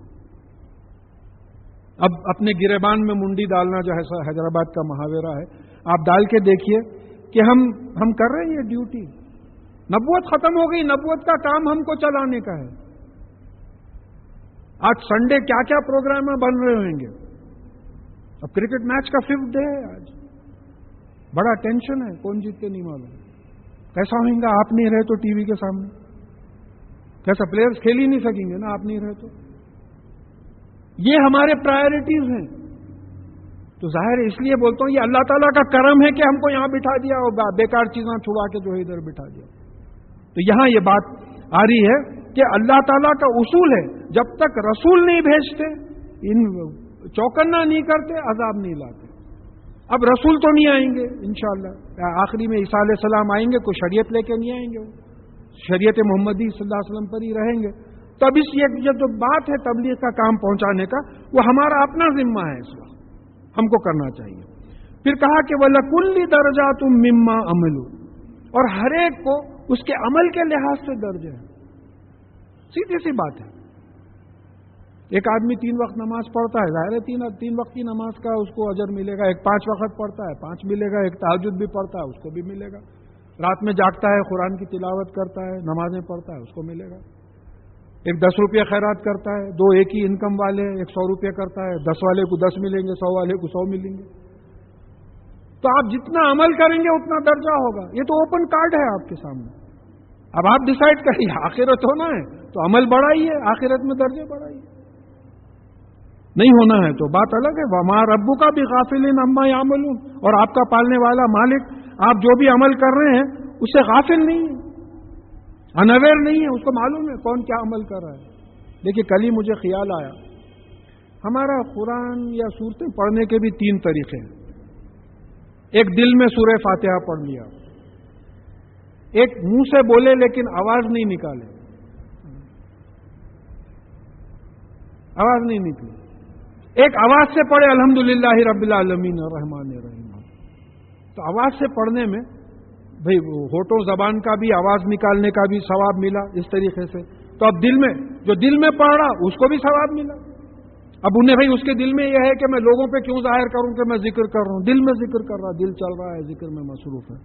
اب اپنے گریبان میں منڈی ڈالنا جو ہے حیدرآباد کا محاورہ ہے, آپ ڈال کے دیکھیے کہ ہم کر رہے ہیں یہ ڈیوٹی. نبوت ختم ہو گئی, نبوت کا کام ہم کو چلانے کا ہے. آج سنڈے کیا کیا پروگرام بن رہے ہوں گے. اب کرکٹ میچ کا 5th ڈے ہے آج, بڑا ٹینشن ہے, کون جیتتے نہیں معلوم. کیسا ہوئیں گا آپ نہیں رہے تو ٹی وی کے سامنے, کیسا پلیئرز کھیل ہی نہیں سکیں گے نا آپ نہیں رہے تو. یہ ہمارے پرائرٹیز ہیں. تو ظاہر اس لیے بولتا ہوں یہ اللہ تعالیٰ کا کرم ہے کہ ہم کو یہاں بٹھا دیا اور بیکار چیزیں چھڑا کے جو ہے ادھر بٹھا دیا. تو یہاں یہ بات آ رہی ہے کہ اللہ تعالیٰ کا اصول ہے جب تک رسول نہیں بھیجتے, ان چوکنا نہیں کرتے, عذاب نہیں لاتے. اب رسول تو نہیں آئیں گے انشاءاللہ, آخری میں عیسیٰ علیہ السلام آئیں گے, کوئی شریعت لے کے نہیں آئیں گے, وہ شریعت محمدی صلی اللہ علیہ وسلم پر ہی رہیں گے. تو اب یہ جو بات ہے تبلیغ کا کام پہنچانے کا, وہ ہمارا اپنا ذمہ ہے, اس وقت ہم کو کرنا چاہیے. پھر کہا کہ وَلَكُلِّ دَرَجَاتٌ مِّمَّا عَمِلُوا, اور ہر ایک کو اس کے عمل کے لحاظ سے درجے ہیں. سیدھی سی بات ہے. ایک آدمی 3 وقت نماز پڑھتا ہے, ظاہر ہے 3 وقت کی نماز کا اس کو اجر ملے گا. ایک 5 وقت پڑھتا ہے, 5 ملے گا. ایک تہجد بھی پڑھتا ہے, اس کو بھی ملے گا. رات میں جاگتا ہے, قرآن کی تلاوت کرتا ہے, نمازیں پڑھتا ہے, اس کو ملے گا. ایک 10 روپیہ خیرات کرتا ہے, 2 ایک ہی انکم والے, ایک 100 روپیہ کرتا ہے, 10 والے کو 10 ملیں گے, 100 والے کو 100 ملیں گے. تو آپ جتنا عمل کریں گے اتنا درجہ ہوگا. یہ تو اوپن کارڈ ہے آپ کے سامنے. اب آپ ڈیسائیڈ کریے, آخرت ہونا ہے تو عمل بڑھائیے, آخرت میں درجے بڑھائیے. نہیں ہونا ہے تو بات الگ ہے. وَمَا رَبُّكَ بِغَافِلٍ عَمَّا يَعْمَلُونَ, اور آپ کا پالنے والا مالک آپ جو بھی عمل کر رہے ہیں اس سے غافل نہیں ہے, انویئر نہیں ہے, اس کو معلوم ہے کون کیا عمل کر رہا ہے. دیکھیے کل ہی مجھے خیال آیا, ہمارا قرآن یا صورتیں پڑھنے کے بھی 3 طریقے ہیں. ایک دل میں سورہ فاتحہ پڑھ لیا, ایک منہ سے بولے لیکن آواز نہیں نکالے, آواز نہیں نکلی, ایک آواز سے پڑھے الحمدللہ رب العالمین الرحمن الرحیم. تو آواز سے پڑھنے میں بھئی ہوٹوں زبان کا بھی آواز نکالنے کا بھی ثواب ملا اس طریقے سے, تو اب جو دل میں پڑھ رہا اس کو بھی ثواب ملا. اب انہیں بھائی اس کے دل میں یہ ہے کہ میں لوگوں پہ کیوں ظاہر کروں کہ میں ذکر کر رہا ہوں، دل میں ذکر کر رہا، دل چل رہا ہے، ذکر میں مصروف ہے.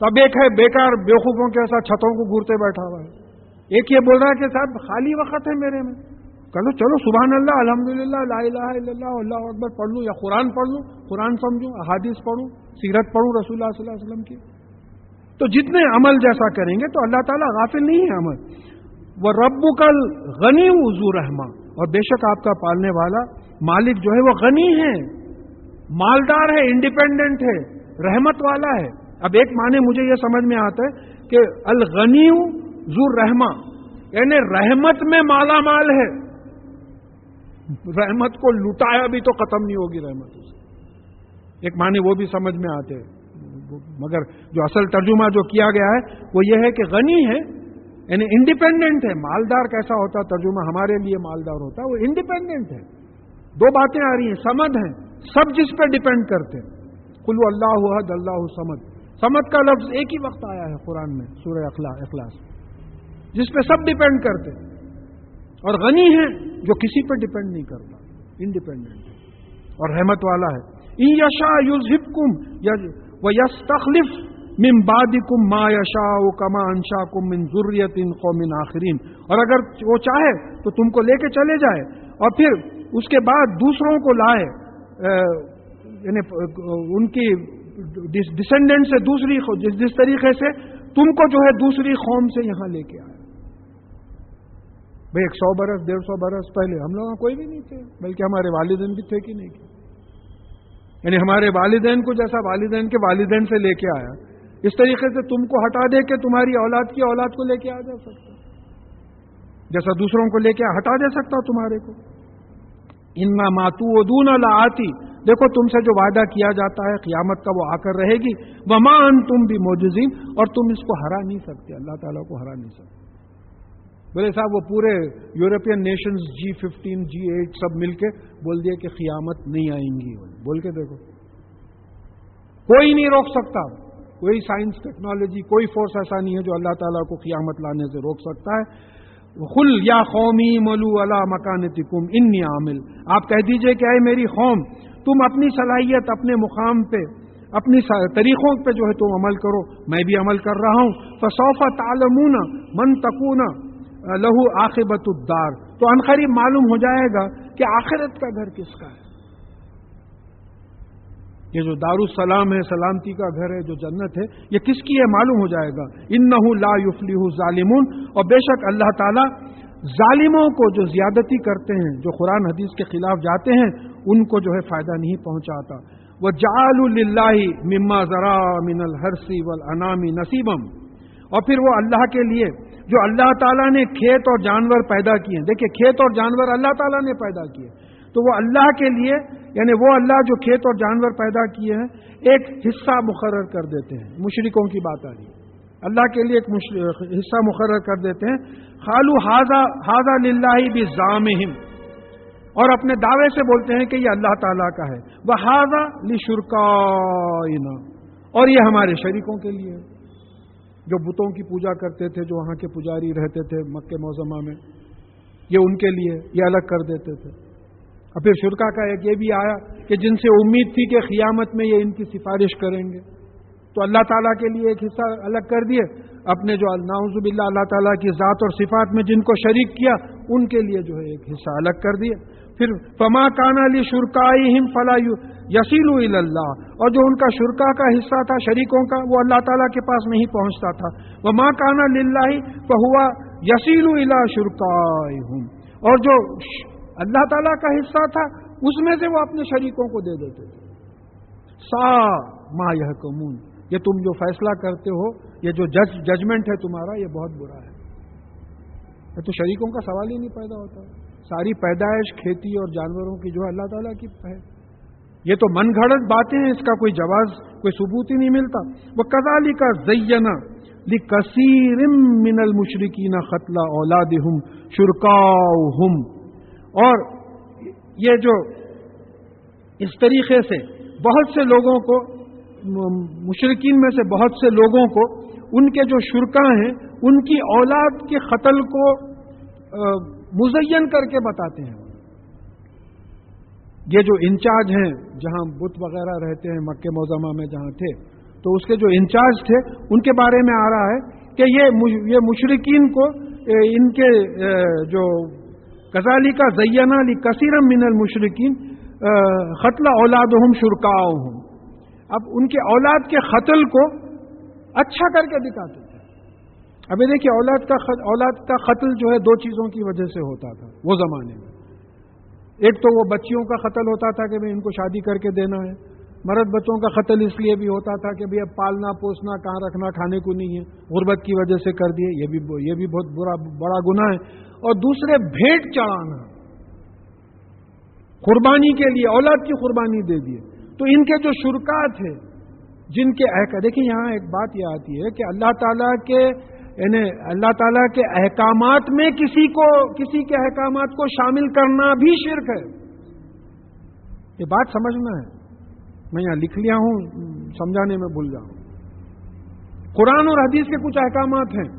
تب ایک ہے بیکار بیوقوفوں کے ساتھ چھتوں کو گھورتے بیٹھا ہوا ہے. ایک یہ بول رہا ہے کہ صاحب خالی وقت ہے میرے میں، چلو سبحان اللہ، الحمدللہ، لا الہ الا اللہ، اللہ اکبر پڑھ لوں، یا قرآن پڑھ لوں، قرآن سمجھوں، احادیث پڑھوں، سیرت پڑھوں رسول اللہ صلی اللہ علیہ وسلم کی. تو جتنے عمل جیسا کریں گے تو اللہ تعالیٰ غافل نہیں ہے عمل. وہ ربک الغنی ذو رحمہ، اور بے شک آپ کا پالنے والا مالک جو ہے وہ غنی ہے، مالدار ہے، انڈیپینڈنٹ ہے، رحمت والا ہے. اب ایک معنی مجھے یہ سمجھ میں آتا ہے کہ الغنی ذو رحمہ یعنی رحمت میں مالا مال ہے. رحمت کو لٹایا بھی تو ختم نہیں ہوگی رحمت سے. ایک معنی وہ بھی سمجھ میں آتے ہیں، مگر جو اصل ترجمہ جو کیا گیا ہے وہ یہ ہے کہ غنی ہے یعنی انڈیپینڈنٹ ہے. مالدار کیسا ہوتا ترجمہ ہمارے لیے مالدار ہوتا ہے، وہ انڈیپینڈنٹ ہے. دو باتیں آ رہی ہیں، سمد ہیں، سب جس پہ ڈیپینڈ کرتے ہیں. قل اللہ احد اللہ الصمد، سمد کا لفظ ایک ہی وقت آیا ہے قرآن میں سورہ اخلاص، جس پہ سب ڈیپینڈ کرتے ہیں. اور غنی ہے جو کسی پہ ڈیپینڈ نہیں کرتا، انڈیپینڈنٹ ہے اور رحمت والا ہے. ان یشاء یذھبکم ویستخلف من بعدکم ما یشاء کما انشاکم من ذریۃ قوم آخرین، اور اگر وہ چاہے تو تم کو لے کے چلے جائے اور پھر اس کے بعد دوسروں کو لائے، یعنی ان کی ڈسینڈنٹ سے دوسری جس طریقے سے تم کو جو ہے دوسری قوم سے یہاں لے کے آئے. بھئی 100 برس 150 برس پہلے ہم لوگ کوئی بھی نہیں تھے، بلکہ ہمارے والدین بھی تھے کہ نہیں تھے. یعنی ہمارے والدین کو جیسا والدین کے والدین سے لے کے آیا، اس طریقے سے تم کو ہٹا دے کہ تمہاری اولاد کی اولاد کو لے کے آ جا سکتا، جیسا دوسروں کو لے کے ہٹا دے سکتا تمہارے کو. انما ما توعدون لآتی، دیکھو تم سے جو وعدہ کیا جاتا ہے قیامت کا وہ آ کر رہے گی. وما انتم بمعجزین، اور تم اس کو ہرا نہیں سکتے، اللہ تعالیٰ کو ہرا نہیں سکتے. بولے صاحب وہ پورے یورپین نیشنز G15 G8 سب مل کے بول دیے کہ قیامت نہیں آئیں گی، بول کے دیکھو کوئی نہیں روک سکتا. کوئی سائنس ٹیکنالوجی کوئی فورس ایسا نہیں ہے جو اللہ تعالیٰ کو قیامت لانے سے روک سکتا ہے. قل یا قومی ملوا علی مکانتکم انی عامل، آپ کہہ دیجئے کہ اے میری قوم تم اپنی صلاحیت، اپنے مقام پہ، اپنی طریقوں پہ جو ہے تم عمل کرو، میں بھی عمل کر رہا ہوں. فسوف تعلمون من تکون لہو عاقبۃ الدار، تو عنقریب معلوم ہو جائے گا کہ آخرت کا گھر کس کا ہے. یہ جو دارالسلام ہے، سلامتی کا گھر ہے، جو جنت ہے، یہ کس کی ہے معلوم ہو جائے گا. انہ لا یفلح الظالمون، اور بے شک اللہ تعالیٰ ظالموں کو جو زیادتی کرتے ہیں، جو قرآن حدیث کے خلاف جاتے ہیں، ان کو جو ہے فائدہ نہیں پہنچاتا. وَجَعَلُوا لِلَّهِ مِمَّا ذَرَا مِنَ الْحَرْثِ وَالْأَنَامِ نَصِيبًا، اور پھر وہ اللہ کے لیے جو اللہ تعالیٰ نے کھیت اور جانور پیدا کیے ہیں. دیکھیں کھیت اور جانور اللہ تعالیٰ نے پیدا کیے، تو وہ اللہ کے لیے، یعنی وہ اللہ جو کھیت اور جانور پیدا کیے ہیں، ایک حصہ مقرر کر دیتے ہیں. مشرکوں کی بات آ رہی ہے، اللہ کے لیے ایک حصہ مقرر کر دیتے ہیں. قالوا ھذا للہ بزعمہم، اور اپنے دعوے سے بولتے ہیں کہ یہ اللہ تعالیٰ کا ہے. وھذا لشرکائنا، اور یہ ہمارے شریکوں کے لیے، جو بتوں کی پوجا کرتے تھے، جو وہاں کے پجاری رہتے تھے مکہ معظمہ میں، یہ ان کے لیے، یہ الگ کر دیتے تھے. اور پھر شرکا کا ایک یہ بھی آیا کہ جن سے امید تھی کہ قیامت میں یہ ان کی سفارش کریں گے، تو اللہ تعالیٰ کے لیے ایک حصہ الگ کر دیے. اپنے جو نعوذ باللہ اللہ تعالیٰ کی ذات اور صفات میں جن کو شریک کیا، ان کے لیے جو ہے ایک حصہ الگ کر دیا. پھر فما کان لشرکائہم فلا یصل الی اللہ، اور جو ان کا شرکا کا حصہ تھا، شریکوں کا، وہ اللہ تعالیٰ کے پاس نہیں پہنچتا تھا. وما کان للہ فہو یصل الی شرکائہم، اور جو اللہ تعالیٰ کا حصہ تھا اس میں سے وہ اپنے شریکوں کو دے دیتے تھے. سا ما یحکمون، یہ تم جو فیصلہ کرتے ہو، یہ جو ججمنٹ ہے تمہارا، یہ بہت برا ہے. یہ تو شریکوں کا سوال ہی نہیں پیدا ہوتا. ساری پیدائش کھیتی اور جانوروں کی جو ہے اللہ تعالیٰ کی ہے. یہ تو من گھڑت باتیں ہیں، اس کا کوئی جواز، کوئی ثبوت ہی نہیں ملتا. وَكَذَلِكَ زَيَّنَ لِكَثِيرٍ مِّنَ الْمُشْرِكِينَ قَتْلَ أَوْلَادِهِمْ شُرَكَاؤُهُمْ، اور یہ جو اس طریقے سے بہت سے لوگوں کو، مشرکین میں سے بہت سے لوگوں کو ان کے جو شرکا ہیں ان کی اولاد کے قتل کو مزین کر کے بتاتے ہیں. یہ جو انچارج ہیں جہاں بت وغیرہ رہتے ہیں مکہ معظمہ میں جہاں تھے، تو اس کے جو انچارج تھے ان کے بارے میں آ رہا ہے کہ یہ مشرکین کو ان کے جو کذالک زینا لکثیر من المشرکین قتل اولادہم شرکاؤہم، اب ان کے اولاد کے قتل کو اچھا کر کے دکھاتے تھے. ابھی دیکھیے اولاد کا قتل جو ہے دو چیزوں کی وجہ سے ہوتا تھا وہ زمانے میں. ایک تو وہ بچیوں کا قتل ہوتا تھا کہ ان کو شادی کر کے دینا ہے. مرد بچوں کا قتل اس لیے بھی ہوتا تھا کہ اب پالنا پوسنا کہاں رکھنا کھانے کو نہیں ہے، غربت کی وجہ سے کر دیے، یہ بھی بہت بڑا گناہ ہے. اور دوسرے بھیٹ چڑھانا، قربانی کے لیے اولاد کی قربانی دے دیے. تو ان کے جو شرکا تھے جن کے دیکھیں یہاں ایک بات یہ آتی ہے کہ اللہ تعالیٰ کے احکامات میں کسی کے احکامات کو شامل کرنا بھی شرک ہے. یہ بات سمجھنا ہے. میں یہاں لکھ لیا ہوں، سمجھانے میں بھول جاؤں. قرآن اور حدیث کے کچھ احکامات ہیں،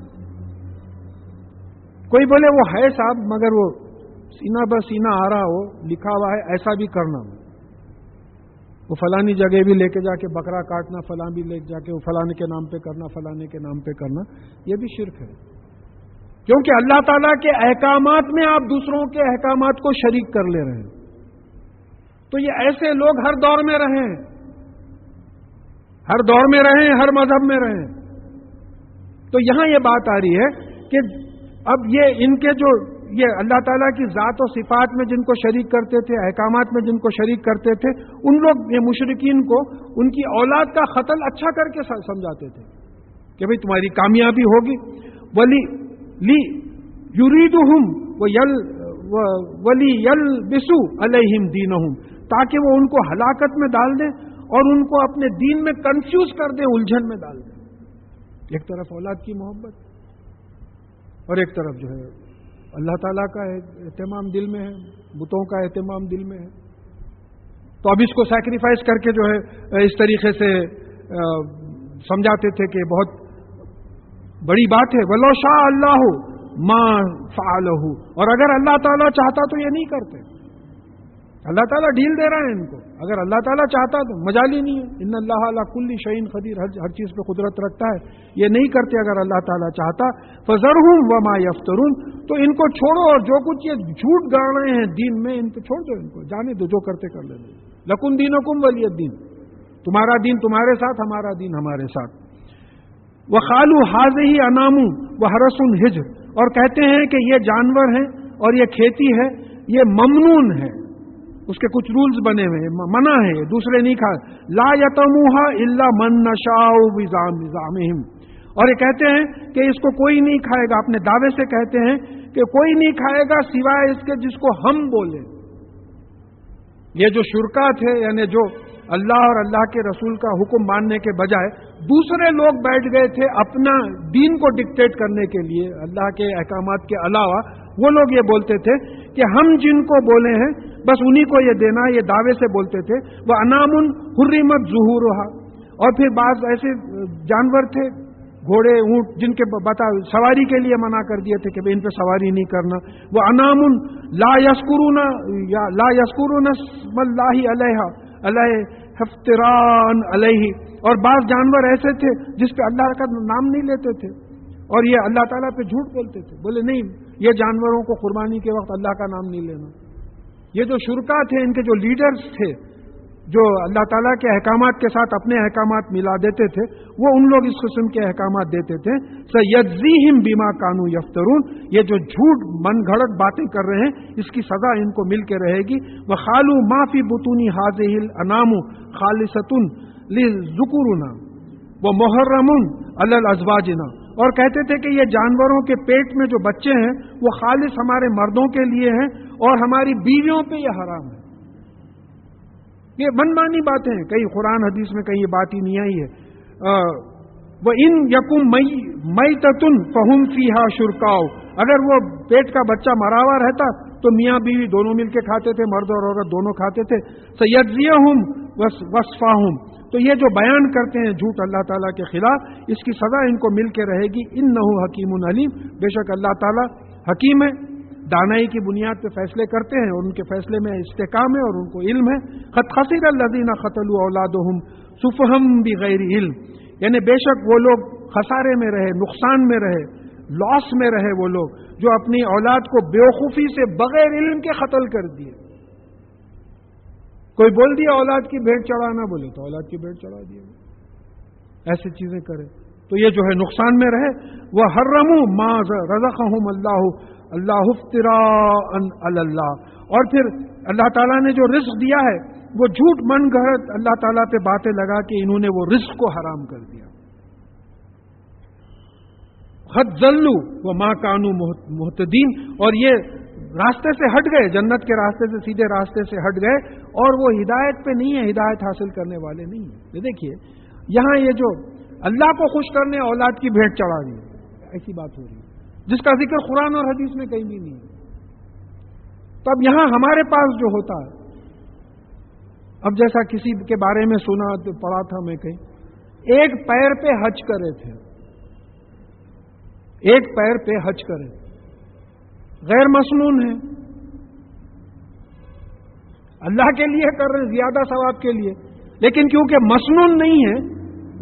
کوئی بولے وہ ہے صاحب مگر وہ سینہ بہ سینہ آ رہا ہو، لکھا ہوا ہے ایسا بھی کرنا، وہ فلانی جگہ بھی لے کے جا کے بکرا کاٹنا، فلاں بھی لے کے جا کے وہ فلانے کے نام پہ کرنا، فلانے کے نام پہ کرنا، یہ بھی شرک ہے. کیونکہ اللہ تعالیٰ کے احکامات میں آپ دوسروں کے احکامات کو شریک کر لے رہے ہیں. تو یہ ایسے لوگ ہر دور میں رہے ہیں، ہر دور میں رہے ہیں، ہر مذہب میں رہے ہیں. تو یہاں یہ بات آ رہی ہے کہ اب یہ ان کے جو یہ اللہ تعالیٰ کی ذات و صفات میں جن کو شریک کرتے تھے، احکامات میں جن کو شریک کرتے تھے، ان لوگ یہ مشرکین کو ان کی اولاد کا قتل اچھا کر کے سمجھاتے تھے کہ بھئی تمہاری کامیابی ہوگی. یریدہم ولیلبسوا علیہم دینہم، تاکہ وہ ان کو ہلاکت میں ڈال دیں اور ان کو اپنے دین میں کنفیوز کر دیں، الجھن میں ڈال دیں. ایک طرف اولاد کی محبت اور ایک طرف جو ہے اللہ تعالیٰ کا اہتمام دل میں ہے، بتوں کا اہتمام دل میں ہے. تو اب اس کو سیکریفائز کر کے جو ہے اس طریقے سے سمجھاتے تھے کہ بہت بڑی بات ہے. وَلَوْ شَاءَ اللَّهُ مَا فَعَلَهُ، اور اگر اللہ تعالیٰ چاہتا تو یہ نہیں کرتے. اللہ تعالیٰ ڈھیل دے رہا ہے ان کو، اگر اللہ تعالیٰ چاہتا تو مجال ہی نہیں ہے. ان اللہ علی کل شیء قدیر، ہر چیز پہ قدرت رکھتا ہے. یہ نہیں کرتے اگر اللہ تعالیٰ چاہتا. فذرہم وما یفترون، تو ان کو چھوڑو اور جو کچھ یہ جھوٹ گاڑ رہے ہیں دین میں ان کو چھوڑ دو، ان کو جانے دو، جو کرتے کر لیں. لکم دینکم ولی الدین، تمہارا دین تمہارے ساتھ، ہمارا دین ہمارے ساتھ. وقالوا ھذہ انعام وحرث حجر، اور کہتے ہیں کہ یہ جانور ہیں اور یہ کھیتی ہے، یہ ممنون ہے، اس کے کچھ رولز بنے ہوئے ہیں، منع ہے، دوسرے نہیں کھا. لا یطعمها الا من نشاء بزعمهم، اور یہ کہتے ہیں کہ اس کو کوئی نہیں کھائے گا، اپنے دعوے سے کہتے ہیں کہ کوئی نہیں کھائے گا سوائے اس کے جس کو ہم بولیں. یہ جو شرکا تھے، یعنی جو اللہ اور اللہ کے رسول کا حکم ماننے کے بجائے دوسرے لوگ بیٹھ گئے تھے اپنا دین کو ڈکٹیٹ کرنے کے لیے اللہ کے احکامات کے علاوہ، وہ لوگ یہ بولتے تھے کہ ہم جن کو بولے ہیں بس انہی کو یہ دینا، یہ دعوے سے بولتے تھے. وہ انعام حرمت ظہورها، اور پھر بعض ایسے جانور تھے گھوڑے اونٹ جن کے سواری کے لیے منع کر دیے تھے کہ ان پہ سواری نہیں کرنا. وہ انعام لا یذکرون اسم اللہ علیہ افتراء علیہ، اور بعض جانور ایسے تھے جس پہ اللہ کا نام نہیں لیتے تھے اور یہ اللہ تعالیٰ پہ جھوٹ بولتے تھے. بولے نہیں، یہ جانوروں کو قربانی کے وقت اللہ کا نام نہیں لینا. یہ جو شرکا تھے، ان کے جو لیڈرز تھے جو اللہ تعالیٰ کے احکامات کے ساتھ اپنے احکامات ملا دیتے تھے، وہ ان لوگ اس قسم کے احکامات دیتے تھے. سَيَجْزِيهِمْ بِمَا كَانُوا يَفْتَرُونَ، یہ جو جھوٹ من گھڑت باتیں کر رہے ہیں اس کی سزا ان کو مل کے رہے گی. وَخَالُوا مَا فِي بُطُونِ هَٰذِهِ الْأَنْعَامُ خَالِصَةٌ لِذُكُورِنَا وَمُحَرَّمٌ عَلَى الْأَزْوَاجِنَا، اور کہتے تھے کہ یہ جانوروں کے پیٹ میں جو بچے ہیں وہ خالص ہمارے مردوں کے لیے ہیں اور ہماری بیویوں پہ یہ حرام ہے. یہ من مانی باتیں ہیں، کہیں قرآن حدیث میں کہیں یہ بات ہی نہیں آئی ہے. وَإِن يَكُن مَيْتَةٌ فَهُمْ فِيهَا شُرَكَاءُ، اگر وہ پیٹ کا بچہ مرا ہوا رہتا تو میاں بیوی دونوں مل کے کھاتے تھے، مرد اور عورت دونوں کھاتے تھے. سَيَجْزِيهُمْ وصفاہم، تو یہ جو بیان کرتے ہیں جھوٹ اللہ تعالیٰ کے خلاف، اس کی سزا ان کو مل کے رہے گی. انہ حکیم علیم، بے شک اللہ تعالیٰ حکیم ہے، دانائی کی بنیاد پہ فیصلے کرتے ہیں اور ان کے فیصلے میں استحکام ہے اور ان کو علم ہے. قد خسر الذین قتلوا اولادہم سفہا بغیر علم، یعنی بے شک وہ لوگ خسارے میں رہے، نقصان میں رہے، لاس میں رہے وہ لوگ جو اپنی اولاد کو بیوقوفی سے بغیر علم کے قتل کر دیے. کوئی بول دیا اولاد کی بھیٹ چڑھانا، بولے تو اولاد کی بھیٹ چڑھا دیا، ایسی چیزیں کرے تو یہ جو ہے نقصان میں رہے. وہ حرموا ما رزقہم اللہ افتراء علی اللہ، اور پھر اللہ تعالیٰ نے جو رزق دیا ہے وہ جھوٹ من گھڑت اللہ تعالیٰ پہ باتیں لگا کے انہوں نے وہ رزق کو حرام کر دیا. قد ضلوا وما كانوا مهتدین، اور یہ راستے سے ہٹ گئے، جنت کے راستے سے سیدھے راستے سے ہٹ گئے اور وہ ہدایت پہ نہیں ہے، ہدایت حاصل کرنے والے نہیں ہیں. دیکھیے یہاں یہ جو اللہ کو خوش کرنے اولاد کی بھیٹ چڑھا دی، ایسی بات ہو رہی ہے جس کا ذکر قرآن اور حدیث میں کہیں بھی نہیں ہے. تو اب یہاں ہمارے پاس جو ہوتا ہے، اب جیسا کسی کے بارے میں سنا تو پڑھا تھا میں کہیں، ایک پیر پہ حج کرے تھے، ایک پیر پہ حج کرے، غیر مسنون ہے، اللہ کے لیے کر رہے ہیں زیادہ ثواب کے لیے، لیکن کیونکہ مسنون نہیں ہے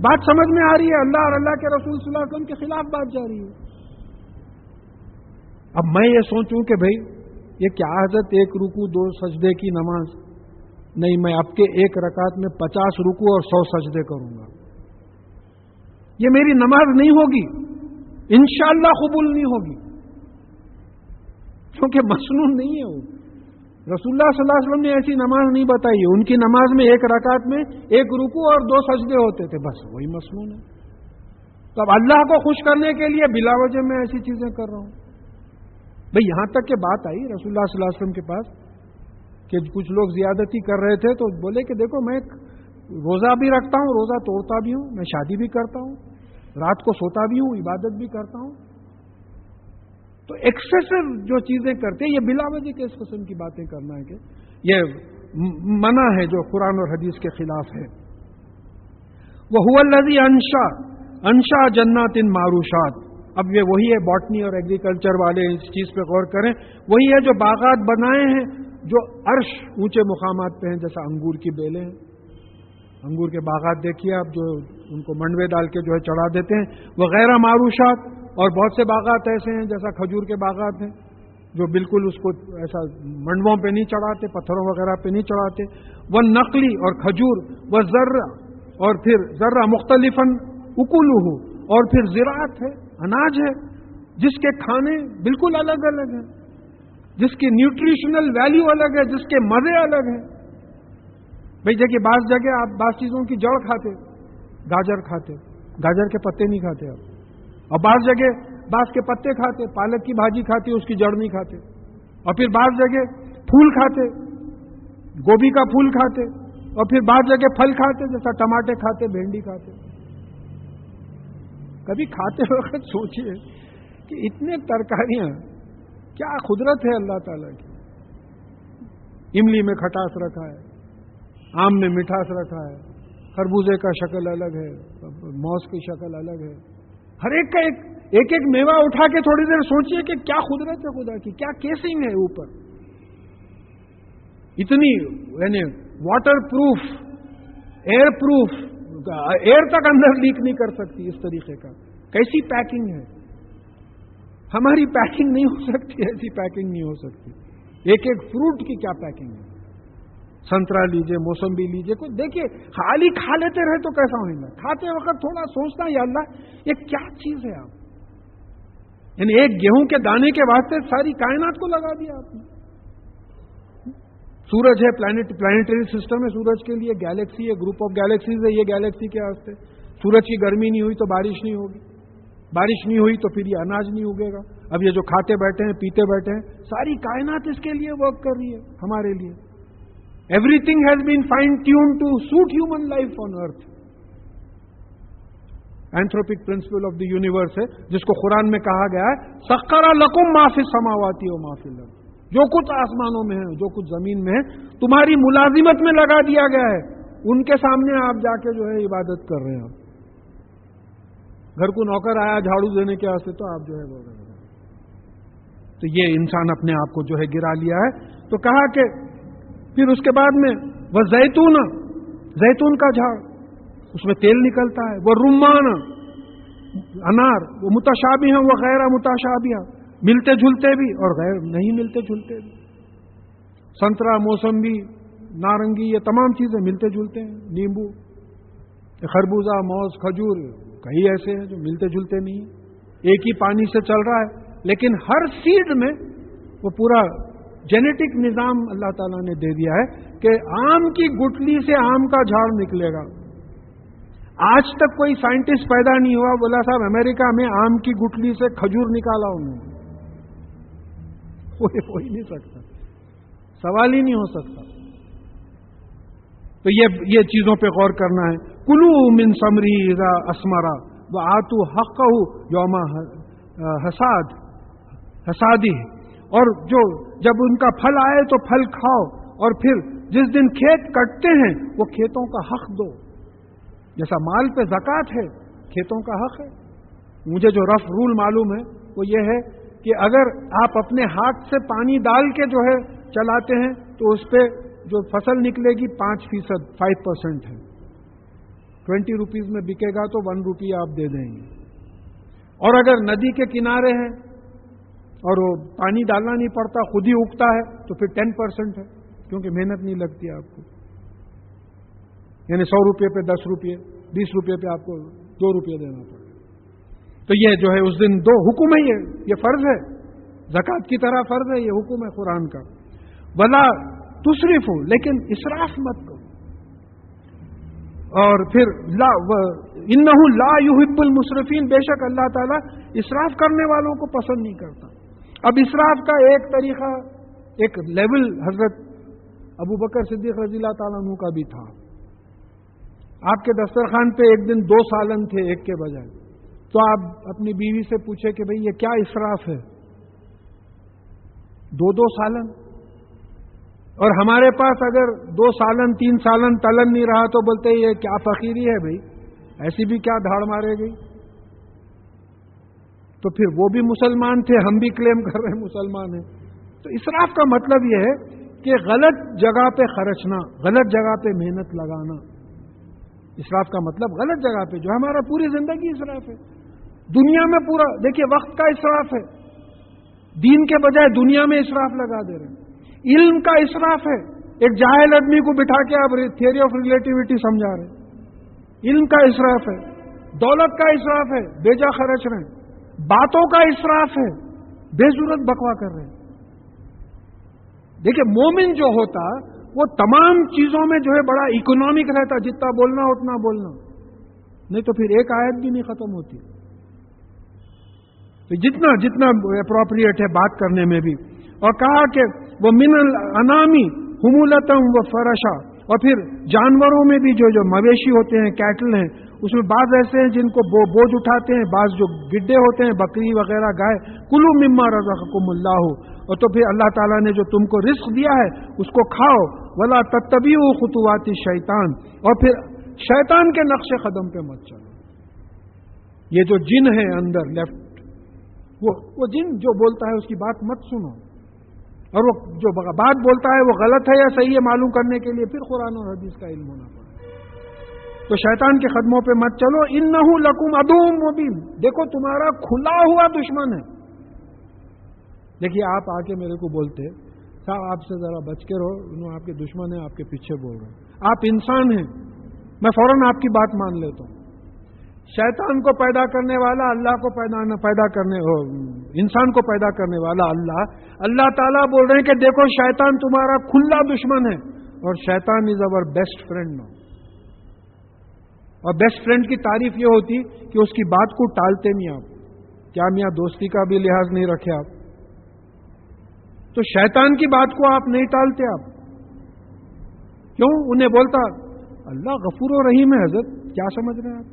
بات سمجھ میں آ رہی ہے، اللہ اور اللہ کے رسول صلی اللہ علیہ وسلم کے خلاف بات جا رہی ہے. اب میں یہ سوچوں کہ بھئی یہ کیا حضرت ایک رکوع 2 سجدے کی نماز نہیں، میں اب کے ایک رکعت میں 50 رکوع اور 100 سجدے کروں گا، یہ میری نماز نہیں ہوگی، انشاءاللہ قبول نہیں ہوگی، کیونکہ مسنون نہیں ہے وہ. رسول اللہ صلی اللہ علیہ وسلم نے ایسی نماز نہیں بتائی ہے، ان کی نماز میں ایک رکعت میں 1 رکوع اور 2 سجدے ہوتے تھے، بس وہی مسنون ہے. تو اب اللہ کو خوش کرنے کے لیے بلا وجہ میں ایسی چیزیں کر رہا ہوں. بھئی یہاں تک کہ بات آئی رسول اللہ صلی اللہ علیہ وسلم کے پاس کہ کچھ لوگ زیادتی کر رہے تھے، تو بولے کہ دیکھو میں روزہ بھی رکھتا ہوں، روزہ توڑتا بھی ہوں، میں شادی بھی کرتا ہوں، رات کو سوتا بھی ہوں، عبادت بھی کرتا ہوں. تو ایکسیسو جو چیزیں کرتے ہیں یہ بلا وجہ کے اس قسم کی باتیں کرنا ہے کہ یہ منع ہے جو قرآن اور حدیث کے خلاف ہے. وَهُوَ الَّذِي أَنشَأَ جَنَّاتٍ مَعْرُوشَاتٍ، اب یہ وہی ہے، باٹنی اور ایگریکلچر والے اس چیز پہ غور کریں، وہی ہے جو باغات بنائے ہیں جو عرش اونچے مقامات پہ ہیں، جیسا انگور کی بیلیں ہیں، انگور کے باغات دیکھیے آپ جو ان کو منڈوے ڈال کے جو ہے چڑھا دیتے ہیں. وغیرہ معروشات، اور بہت سے باغات ایسے ہیں جیسا کھجور کے باغات ہیں جو بالکل اس کو ایسا منڈووں پہ نہیں چڑھاتے، پتھروں وغیرہ پہ نہیں چڑھاتے. وہ نقلی اور کھجور، وہ ذرہ، اور پھر ذرہ مختلفاً اکلہ، اور پھر زراعت ہے، اناج ہے جس کے کھانے بالکل الگ الگ ہیں، جس کی نیوٹریشنل ویلیو الگ ہے، جس کے مزے الگ ہیں. بھئی دیکھیے بعض جگہ آپ بعض چیزوں کی جڑ کھاتے، گاجر کھاتے، گاجر کے پتے نہیں کھاتے آپ، اور بعض جگہ بعض کے پتے کھاتے، پالک کی بھاجی کھاتے اس کی جڑ نہیں کھاتے، اور پھر بعض جگہ پھول کھاتے، گوبھی کا پھول کھاتے، اور پھر بعض جگہ پھل کھاتے جیسا ٹماٹے کھاتے، بھنڈی کھاتے. کبھی کھاتے وقت سوچئے کہ اتنے ترکاریاں کیا قدرت ہے اللہ تعالیٰ کی. املی میں کھٹاس رکھا ہے، آم میں مٹھاس رکھا ہے، خربوزے کا شکل الگ ہے، موز کی شکل الگ ہے، ہر ایک کا ایک ایک میوہ اٹھا کے تھوڑی دیر سوچئے کہ کیا قدرت ہے خدا کی، کیا کیسنگ ہے اوپر، اتنی یعنی waterproof, airproof, air تک اندر لیک نہیں کر سکتی اس طریقے کا. کیسی پیکنگ ہے، ہماری پیکنگ نہیں ہو سکتی، ایسی پیکنگ نہیں ہو سکتی. ایک ایک فروٹ کی کیا پیکنگ ہے، سنترا لیجئے، موسمبی لیجئے، کچھ دیکھیے خالی کھا لیتے رہے تو کیسا ہوگا، کھاتے وقت تھوڑا سوچنا یا اللہ یہ کیا چیز ہے آپ، یعنی ایک گیہوں کے دانے کے واسطے ساری کائنات کو لگا دیا آپ نے. سورج ہے، پلانیٹری سسٹم ہے، سورج کے لیے گیلیکسی ہے، گروپ آف گیلیکسیز ہے، یہ گیلیکسی کے واسطے. سورج کی گرمی نہیں ہوئی تو بارش نہیں ہوگی، بارش نہیں ہوئی تو پھر یہ اناج نہیں اگے گا. اب یہ جو کھاتے بیٹھے ہیں، پیتے بیٹھے ہیں، ساری کائنات اس کے لیے ورک کر رہی ہے ہمارے لیے. Everything has been fine-tuned to suit human life on earth. Anthropic principle of the universe ہے جس کو قرآن میں کہا گیا ہے سخر لکم ما فی السماوات و ما فی الارض، جو کچھ آسمانوں میں ہے، جو کچھ زمین میں ہے تمہاری ملازمت میں لگا دیا گیا ہے. ان کے سامنے آپ جا کے جو ہے عبادت کر رہے ہیں. آپ گھر کو نوکر آیا جھاڑو دینے کے واسطے تو آپ جو ہے وہ کر رہے ہیں. تو یہ انسان اپنے آپ کو جو ہے گرا لیا ہے. تو کہا کہ پھر اس کے بعد میں وہ زیتون کا جھاڑ، اس میں تیل نکلتا ہے. وہ رمان انار، وہ متشابہ ہیں وہ غیر متشابہ، ملتے جھلتے بھی اور غیر نہیں ملتے جھلتے بھی. سنترا، موسمبی، نارنگی، یہ تمام چیزیں ملتے جھلتے ہیں. نیمبو، خربوزہ، موز، کھجور، کئی ایسے ہیں جو ملتے جھلتے نہیں ہیں. ایک ہی پانی سے چل رہا ہے لیکن ہر سیڈ میں وہ پورا جینیٹک نظام اللہ تعالیٰ نے دے دیا ہے کہ آم کی گٹلی سے آم کا جھاڑ نکلے گا. آج تک کوئی سائنٹسٹ پیدا نہیں ہوا بولا صاحب امریکہ میں آم کی گٹلی سے کھجور نکالا انہوں نے. ہو ہی نہیں سکتا، سوال ہی نہیں ہو سکتا. تو یہ چیزوں پہ غور کرنا ہے. کلو من ثمری اذا اسمرا وآتوا حقہ یوم حصادہ، اور جو جب ان کا پھل آئے تو پھل کھاؤ، اور پھر جس دن کھیت کٹتے ہیں وہ کھیتوں کا حق دو. جیسا مال پہ زکوٰۃ ہے کھیتوں کا حق ہے. مجھے جو رف رول معلوم ہے وہ یہ ہے کہ اگر آپ اپنے ہاتھ سے پانی ڈال کے جو ہے چلاتے ہیں تو اس پہ جو فصل نکلے گی 5%، 5% ہے. 20 روپیز میں بکے گا تو 1 روپیہ آپ دے دیں گے. اور اگر ندی کے کنارے ہیں اور وہ پانی ڈالنا نہیں پڑتا، خود ہی اگتا ہے، تو پھر 10% ہے، کیونکہ محنت نہیں لگتی آپ کو. یعنی 100 روپے پہ 10 روپے، 20 روپے پہ آپ کو 2 روپے دینا پڑے. تو یہ جو ہے اس دن 2 حکم ہے، یہ فرض ہے، زکوٰۃ کی طرح فرض ہے، یہ حکم ہے قرآن کا. ولا تسرفوا، لیکن اسراف مت کرو. اور پھر انہ لا یحب المسرفین، بے شک اللہ تعالیٰ اسراف کرنے والوں کو پسند نہیں کرتا. اب اسراف کا ایک طریقہ، ایک لیول حضرت ابو بکر صدیق رضی اللہ تعالیٰ عنہ کا بھی تھا. آپ کے دسترخوان پہ ایک دن 2 سالن تھے ایک کے بجائے، تو آپ اپنی بیوی سے پوچھے کہ بھئی یہ کیا اسراف ہے؟ 2 سالن. اور ہمارے پاس اگر 2 سالن 3 سالن تلن نہیں رہا تو بولتے یہ کیا فقیری ہے بھئی، ایسی بھی کیا دھاڑ مارے گئی. تو پھر وہ بھی مسلمان تھے، ہم بھی کلیم کر رہے ہیں مسلمان ہیں. تو اسراف کا مطلب یہ ہے کہ غلط جگہ پہ خرچنا، غلط جگہ پہ محنت لگانا. اسراف کا مطلب غلط جگہ پہ، جو ہمارا پوری زندگی اسراف ہے. دنیا میں پورا دیکھیے وقت کا اسراف ہے، دین کے بجائے دنیا میں اسراف لگا دے رہے ہیں. علم کا اسراف ہے، ایک جاہل آدمی کو بٹھا کے آپ تھیوری آف ریلیٹیوٹی سمجھا رہے ہیں. علم کا اسراف ہے. دولت کا اسراف ہے، بیجا خرچ رہے ہیں. باتوں کا اسراف ہے، بے ضرورت بکوا کر رہے ہیں. دیکھیں مومن جو ہوتا وہ تمام چیزوں میں جو ہے بڑا اکنامک رہتا، جتنا بولنا اتنا بولنا، نہیں تو پھر ایک آیت بھی نہیں ختم ہوتی. تو جتنا اپروپریٹ ہے بات کرنے میں بھی. اور کہا کہ وہ من الانامی حمولتم و فرشا، اور پھر جانوروں میں بھی جو مویشی ہوتے ہیں، کیٹل ہیں، اس میں بعض ایسے ہیں جن کو بوجھ اٹھاتے ہیں، بعض جو گڈے ہوتے ہیں، بکری وغیرہ، گائے. کلوا مما رزقکم اللہ، اور تو پھر اللہ تعالیٰ نے جو تم کو رزق دیا ہے اس کو کھاؤ. ولا تتبعوا خطوات الشیطان، اور پھر شیطان کے نقش قدم پہ مت چلو. یہ جو جن ہے اندر لیفٹ، وہ جن جو بولتا ہے اس کی بات مت سنو، اور وہ جو بات بولتا ہے وہ غلط ہے یا صحیح ہے معلوم کرنے کے لیے پھر قرآن اور حدیث کا علم ہونا پڑے. تو شیطان کے قدموں پہ مت چلو. انہ لکم عدو مبین، دیکھو تمہارا کھلا ہوا دشمن ہے. دیکھیے آپ آ کے میرے کو بولتے صاحب آپ سے ذرا بچ کے رہو، انہوں آپ کے دشمن ہیں، آپ کے پیچھے بول رہے ہیں. آپ انسان ہیں، میں فوراً آپ کی بات مان لیتا ہوں. شیطان کو پیدا کرنے والا اللہ کو پیدا کرنے، انسان کو پیدا کرنے والا اللہ تعالیٰ بول رہے ہیں کہ دیکھو شیطان تمہارا کھلا دشمن ہے، اور شیطان از اوور بیسٹ فرینڈ نو. اور بیسٹ فرینڈ کی تعریف یہ ہوتی کہ اس کی بات کو ٹالتے نہیں آپ. کیا میاں دوستی کا بھی لحاظ نہیں رکھے آپ؟ تو شیطان کی بات کو آپ نہیں ٹالتے. آپ کیوں؟ انہیں بولتا اللہ غفور و رحیم ہے. حضرت کیا سمجھ رہے ہیں آپ؟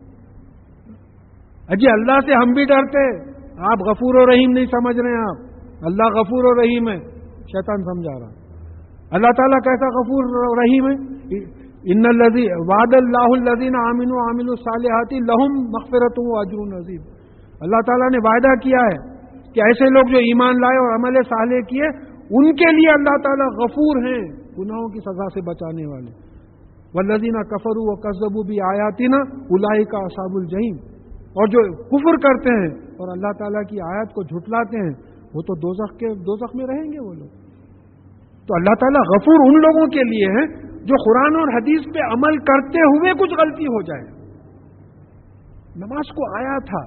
اجی اللہ سے ہم بھی ڈرتے، آپ غفور و رحیم نہیں سمجھ رہے ہیں. آپ اللہ غفور و رحیم ہے، شیطان سمجھا رہا. اللہ تعالیٰ کیسا غفور و رحیم ہے؟ ان الذی وعد اللہ الذین آمنوا وعملوا الصالحات لہم مغفرۃ واجر عظیم. اللہ تعالیٰ نے وعدہ کیا ہے کہ ایسے لوگ جو ایمان لائے اور عمل صالح کیے ان کے لیے اللہ تعالیٰ غفور ہیں، گناہوں کی سزا سے بچانے والے. والذین کفروا وکذبوا بآیاتنا اولئک اصحاب الجحیم. اور جو کفر کرتے ہیں اور اللہ تعالیٰ کی آیات کو جھٹلاتے ہیں وہ تو دوزخ میں رہیں گے وہ لوگ. تو اللہ تعالیٰ غفور ان لوگوں کے لیے ہے جو قرآن اور حدیث پہ عمل کرتے ہوئے کچھ غلطی ہو جائے. نماز کو آیا تھا،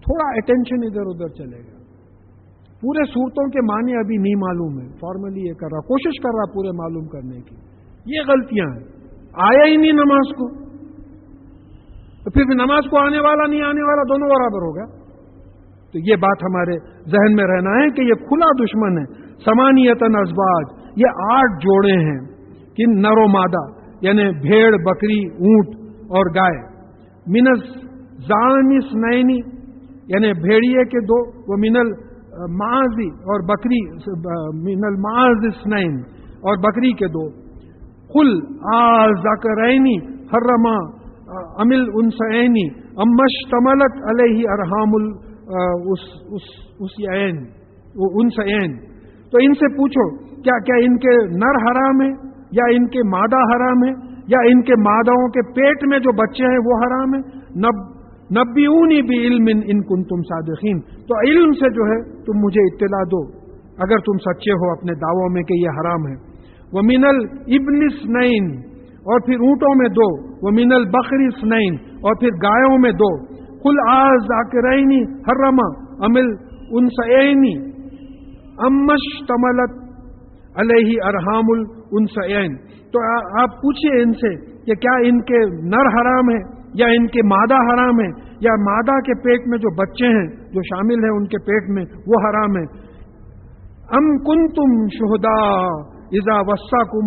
تھوڑا اٹینشن ادھر ادھر چلے گا، پورے صورتوں کے معنی ابھی نہیں معلوم ہے، فارملی یہ کر رہا، کوشش کر رہا پورے معلوم کرنے کی، یہ غلطیاں ہیں. آیا ہی نہیں نماز کو، تو پھر بھی نماز کو آنے والا نہیں آنے والا دونوں برابر ہوگا. تو یہ بات ہمارے ذہن میں رہنا ہے کہ یہ کھلا دشمن ہے. ثمانیۃ ازواج، یہ 8 جوڑے ہیں، کہ نر و مادہ یعنی بھیڑ، بکری، اونٹ اور گائے. من الزان اثنین یعنی بھیڑیے کے 2، وہ من الماعز اور بکری، من الماعز اثنین اور بکری کے 2. قل آذکرین حرما ام الانثیین اما اشتملت علیہ ارحام الانثیین. تو ان سے پوچھو کیا ان کے نر حرام ہے یا ان کے مادہ حرام ہے یا ان کے ماداؤں کے پیٹ میں جو بچے ہیں وہ حرام ہے. نبئونی بعلم ان کنتم صادقین. تو علم سے جو ہے تم مجھے اطلاع دو اگر تم سچے ہو اپنے دعووں میں کہ یہ حرام ہے. ومن الابل اثنین اور پھر اونٹوں میں 2. ومن البقر اثنین اور پھر گایوں میں 2. قل آذکرین حرم ام الانثیین اما اشتملت علیہ ارحام الانثیین. تو آپ پوچھئے ان سے کہ کیا ان کے نر حرام ہے یا ان کے مادہ حرام ہے یا مادہ کے پیٹ میں جو بچے ہیں جو شامل ہیں ان کے پیٹ میں وہ حرام ہے. ام کنتم شہداء اذا وصاکم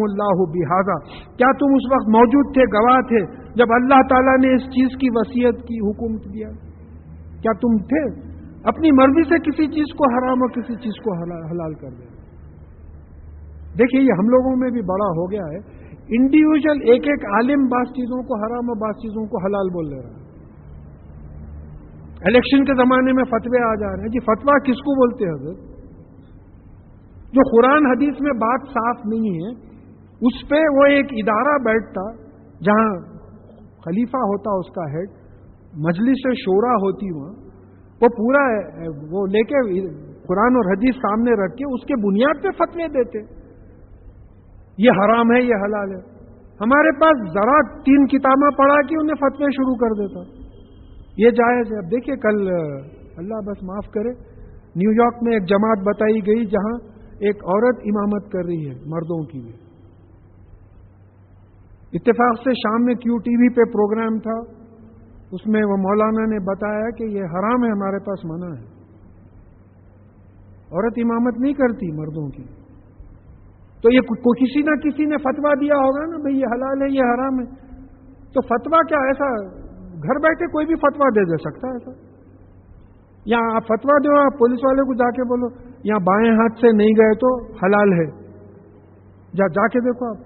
اللہ بہذا. کیا تم اس وقت موجود تھے، گواہ تھے جب اللہ تعالیٰ نے اس چیز کی وصیت کی، حکم دیا؟ کیا تم تھے؟ اپنی مرضی سے کسی چیز کو حرام اور کسی چیز کو حلال کر دیں. دیکھیے یہ ہم لوگوں میں بھی بڑا ہو گیا ہے، انڈیویجل ایک عالم بعض چیزوں کو حرام اور بعض چیزوں کو حلال بول رہا ہے. الیکشن کے زمانے میں فتوے آ جا رہے ہیں. جی فتویٰ کس کو بولتے ہیں حضرت؟ جو قرآن حدیث میں بات صاف نہیں ہے اس پہ وہ ایک ادارہ بیٹھتا جہاں خلیفہ ہوتا اس کا ہیڈ، مجلس شورا ہوتی وہاں، وہ پورا وہ لے کے قرآن اور حدیث سامنے رکھ کے اس کے بنیاد پہ فتوے دیتے یہ حرام ہے یہ حلال ہے. ہمارے پاس ذرا 3 کتابیں پڑھا کہ انہیں فتوے شروع کر دیتا یہ جائز ہے. اب دیکھیے کل اللہ بس معاف کرے نیو یارک میں ایک جماعت بتائی گئی جہاں ایک عورت امامت کر رہی ہے مردوں کی بھی. اتفاق سے شام میں کیو ٹی وی پہ پروگرام تھا، اس میں وہ مولانا نے بتایا کہ یہ حرام ہے، ہمارے پاس منع ہے، عورت امامت نہیں کرتی مردوں کی. تو یہ کسی نہ کسی نے فتویٰ دیا ہوگا نا بھئی یہ حلال ہے یہ حرام ہے. تو فتویٰ کیا ایسا گھر بیٹھے کوئی بھی فتویٰ دے سکتا ہے ایسا؟ یہاں آپ فتویٰ دو، آپ پولیس والے کو جا کے بولو یہاں بائیں ہاتھ سے نہیں گئے تو حلال ہے، جا کے دیکھو آپ.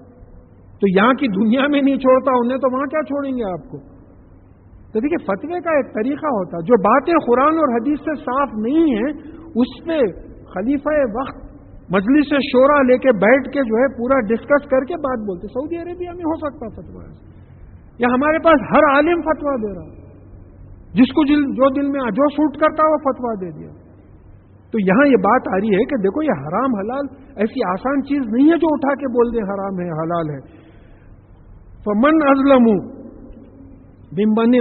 تو یہاں کی دنیا میں نہیں چھوڑتا انہیں تو وہاں کیا چھوڑیں گے آپ کو؟ تو دیکھیے فتوے کا ایک طریقہ ہوتا ہے، جو باتیں قرآن اور حدیث سے صاف نہیں ہیں اس پہ خلیفہ وقت مجلس شورا لے کے بیٹھ کے جو ہے پورا ڈسکس کر کے بات بولتے. سعودی عربیہ میں ہو سکتا فتویٰ یا ہمارے پاس ہر عالم فتویٰ دے رہا، جس کو جو دل میں جو سوٹ کرتا وہ فتویٰ دے دیا. تو یہاں یہ بات آ رہی ہے کہ دیکھو یہ حرام حلال ایسی آسان چیز نہیں ہے جو اٹھا کے بول دیں حرام ہے حلال ہے. فمن اظلم ممن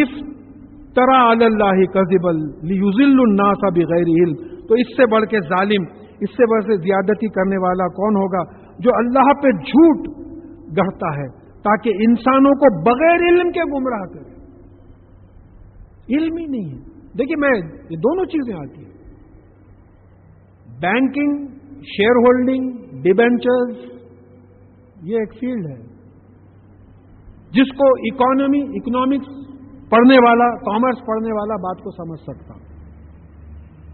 افترى علی اللہ کذبا لیضل الناس بغیر علم. تو اس سے بڑھ کے ظالم، اس سے بڑھ کے زیادتی کرنے والا کون ہوگا جو اللہ پہ جھوٹ گڑھتا ہے تاکہ انسانوں کو بغیر علم کے گمراہ کرے. علم ہی نہیں ہے. دیکھیے یہ دونوں چیزیں آتی ہیں، بینکنگ، شیئر ہولڈنگ، ڈیبینچرز، یہ ایک فیلڈ ہے جس کو اکنامکس پڑھنے والا، کامرس پڑھنے والا بات کو سمجھ سکتا.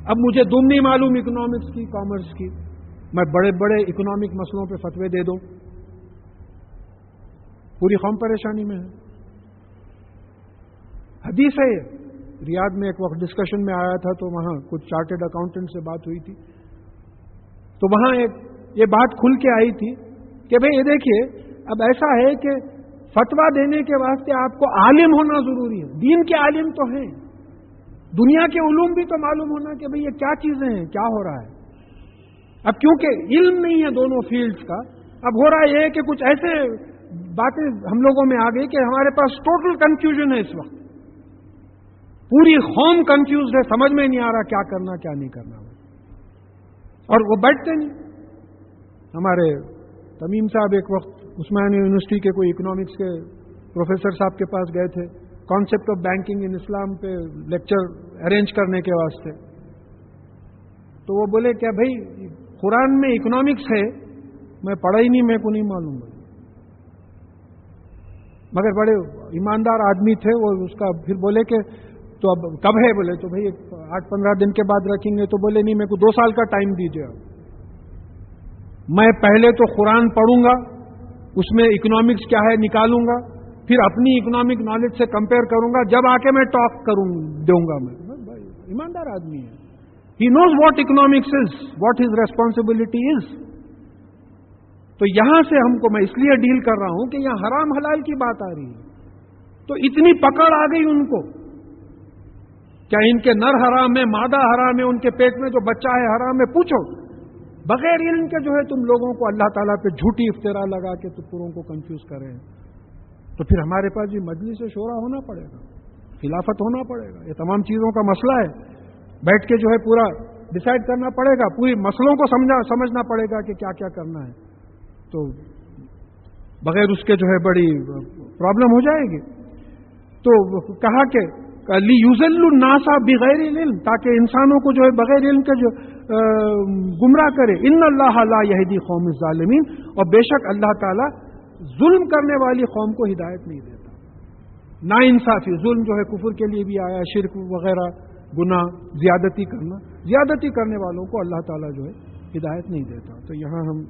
اب مجھے دم نہیں معلوم اکنامکس کی، کامرس کی، میں بڑے بڑے اکنامک مسئلوں پہ فتوے دے دوں، پوری قوم پریشانی میں ہے۔ حدیث ہے، ریاض میں ایک وقت ڈسکشن میں آیا تھا تو وہاں کچھ چارٹرڈ اکاؤنٹنٹ سے بات ہوئی تھی، تو وہاں یہ بات کھل کے آئی تھی کہ بھئی یہ دیکھیے اب ایسا ہے کہ فتویٰ دینے کے واسطے آپ کو عالم ہونا ضروری ہے، دین کے عالم تو ہیں، دنیا کے علوم بھی تو معلوم ہونا کہ بھئی یہ کیا چیزیں ہیں، کیا ہو رہا ہے۔ اب کیونکہ علم نہیں ہے دونوں فیلڈز کا، اب ہو رہا یہ ہے کہ کچھ ایسے باتیں ہم لوگوں میں آ گئی کہ ہمارے پاس ٹوٹل کنفیوژن ہے اس وقت، پوری قوم کنفیوزڈ ہے، سمجھ میں نہیں آ رہا کیا کرنا کیا نہیں کرنا، اور وہ بیٹھتے نہیں۔ ہمارے تمیم صاحب ایک وقت عثمانیہ یونیورسٹی کے کوئی اکنامکس کے پروفیسر صاحب کے پاس گئے تھے، کانسیپٹ آف بینکنگ ان اسلام پہ لیکچر ارینج کرنے کے واسطے، تو وہ بولے کیا بھائی قرآن میں اکنامکس ہے؟ میں پڑھا ہی نہیں، میرے کو نہیں معلوم، مگر بڑے ایماندار آدمی تھے وہ، اس کا پھر بولے کہ تو اب کب ہے؟ بولے تو بھائی 8-15 دن کے بعد رکھیں گے، تو بولے نہیں، میرے کو 2 سال کا ٹائم دیجیے، میں پہلے تو قرآن پڑھوں گا، اس میں اکنامکس کیا ہے نکالوں گا، پھر اپنی اکنامک نالج سے کمپیئر کروں گا، جب آ کے میں ٹاک دوں گا۔ میں ایماندار آدمی ہے، he knows what economics is, what his responsibility is. تو یہاں سے ہم کو، میں اس لیے ڈیل کر رہا ہوں کہ یہاں حرام حلال کی بات آ رہی ہے، تو اتنی پکڑ آ گئی ان کو، کیا ان کے نر حرام ہے، مادہ حرام ہے، ان کے پیٹ میں جو بچہ ہے حرام ہے؟ پوچھو، بغیر علم کے جو ہے تم لوگوں کو اللہ تعالیٰ پہ جھوٹی افترا لگا کے تو پوروں کو کنفیوز کر رہے ہیں، تو پھر ہمارے پاس بھی مجلس شورا ہونا پڑے گا، خلافت ہونا پڑے گا، یہ تمام چیزوں کا مسئلہ ہے، بیٹھ کے جو ہے پورا ڈیسائیڈ کرنا پڑے گا، پوری مسئلوں کو سمجھنا پڑے گا کہ کیا کیا کرنا ہے، تو بغیر اس کے جو ہے بڑی پرابلم ہو جائے گی۔ تو کہا کہ لِيُضِلُّ النَّاسَ بِغَيْرِ الْعِلْمِ، تاکہ انسانوں کو جو ہے بغیر علم کے جو گمراہ کرے۔ ان اللہ لا یہدی قوم الظالمین، اور بے شک اللہ تعالیٰ ظلم کرنے والی قوم کو ہدایت نہیں دیتا۔ نا انصافی، ظلم جو ہے کفر کے لیے بھی آیا، شرک وغیرہ گناہ، زیادتی کرنا، زیادتی کرنے والوں کو اللہ تعالیٰ جو ہے ہدایت نہیں دیتا۔ تو یہاں ہم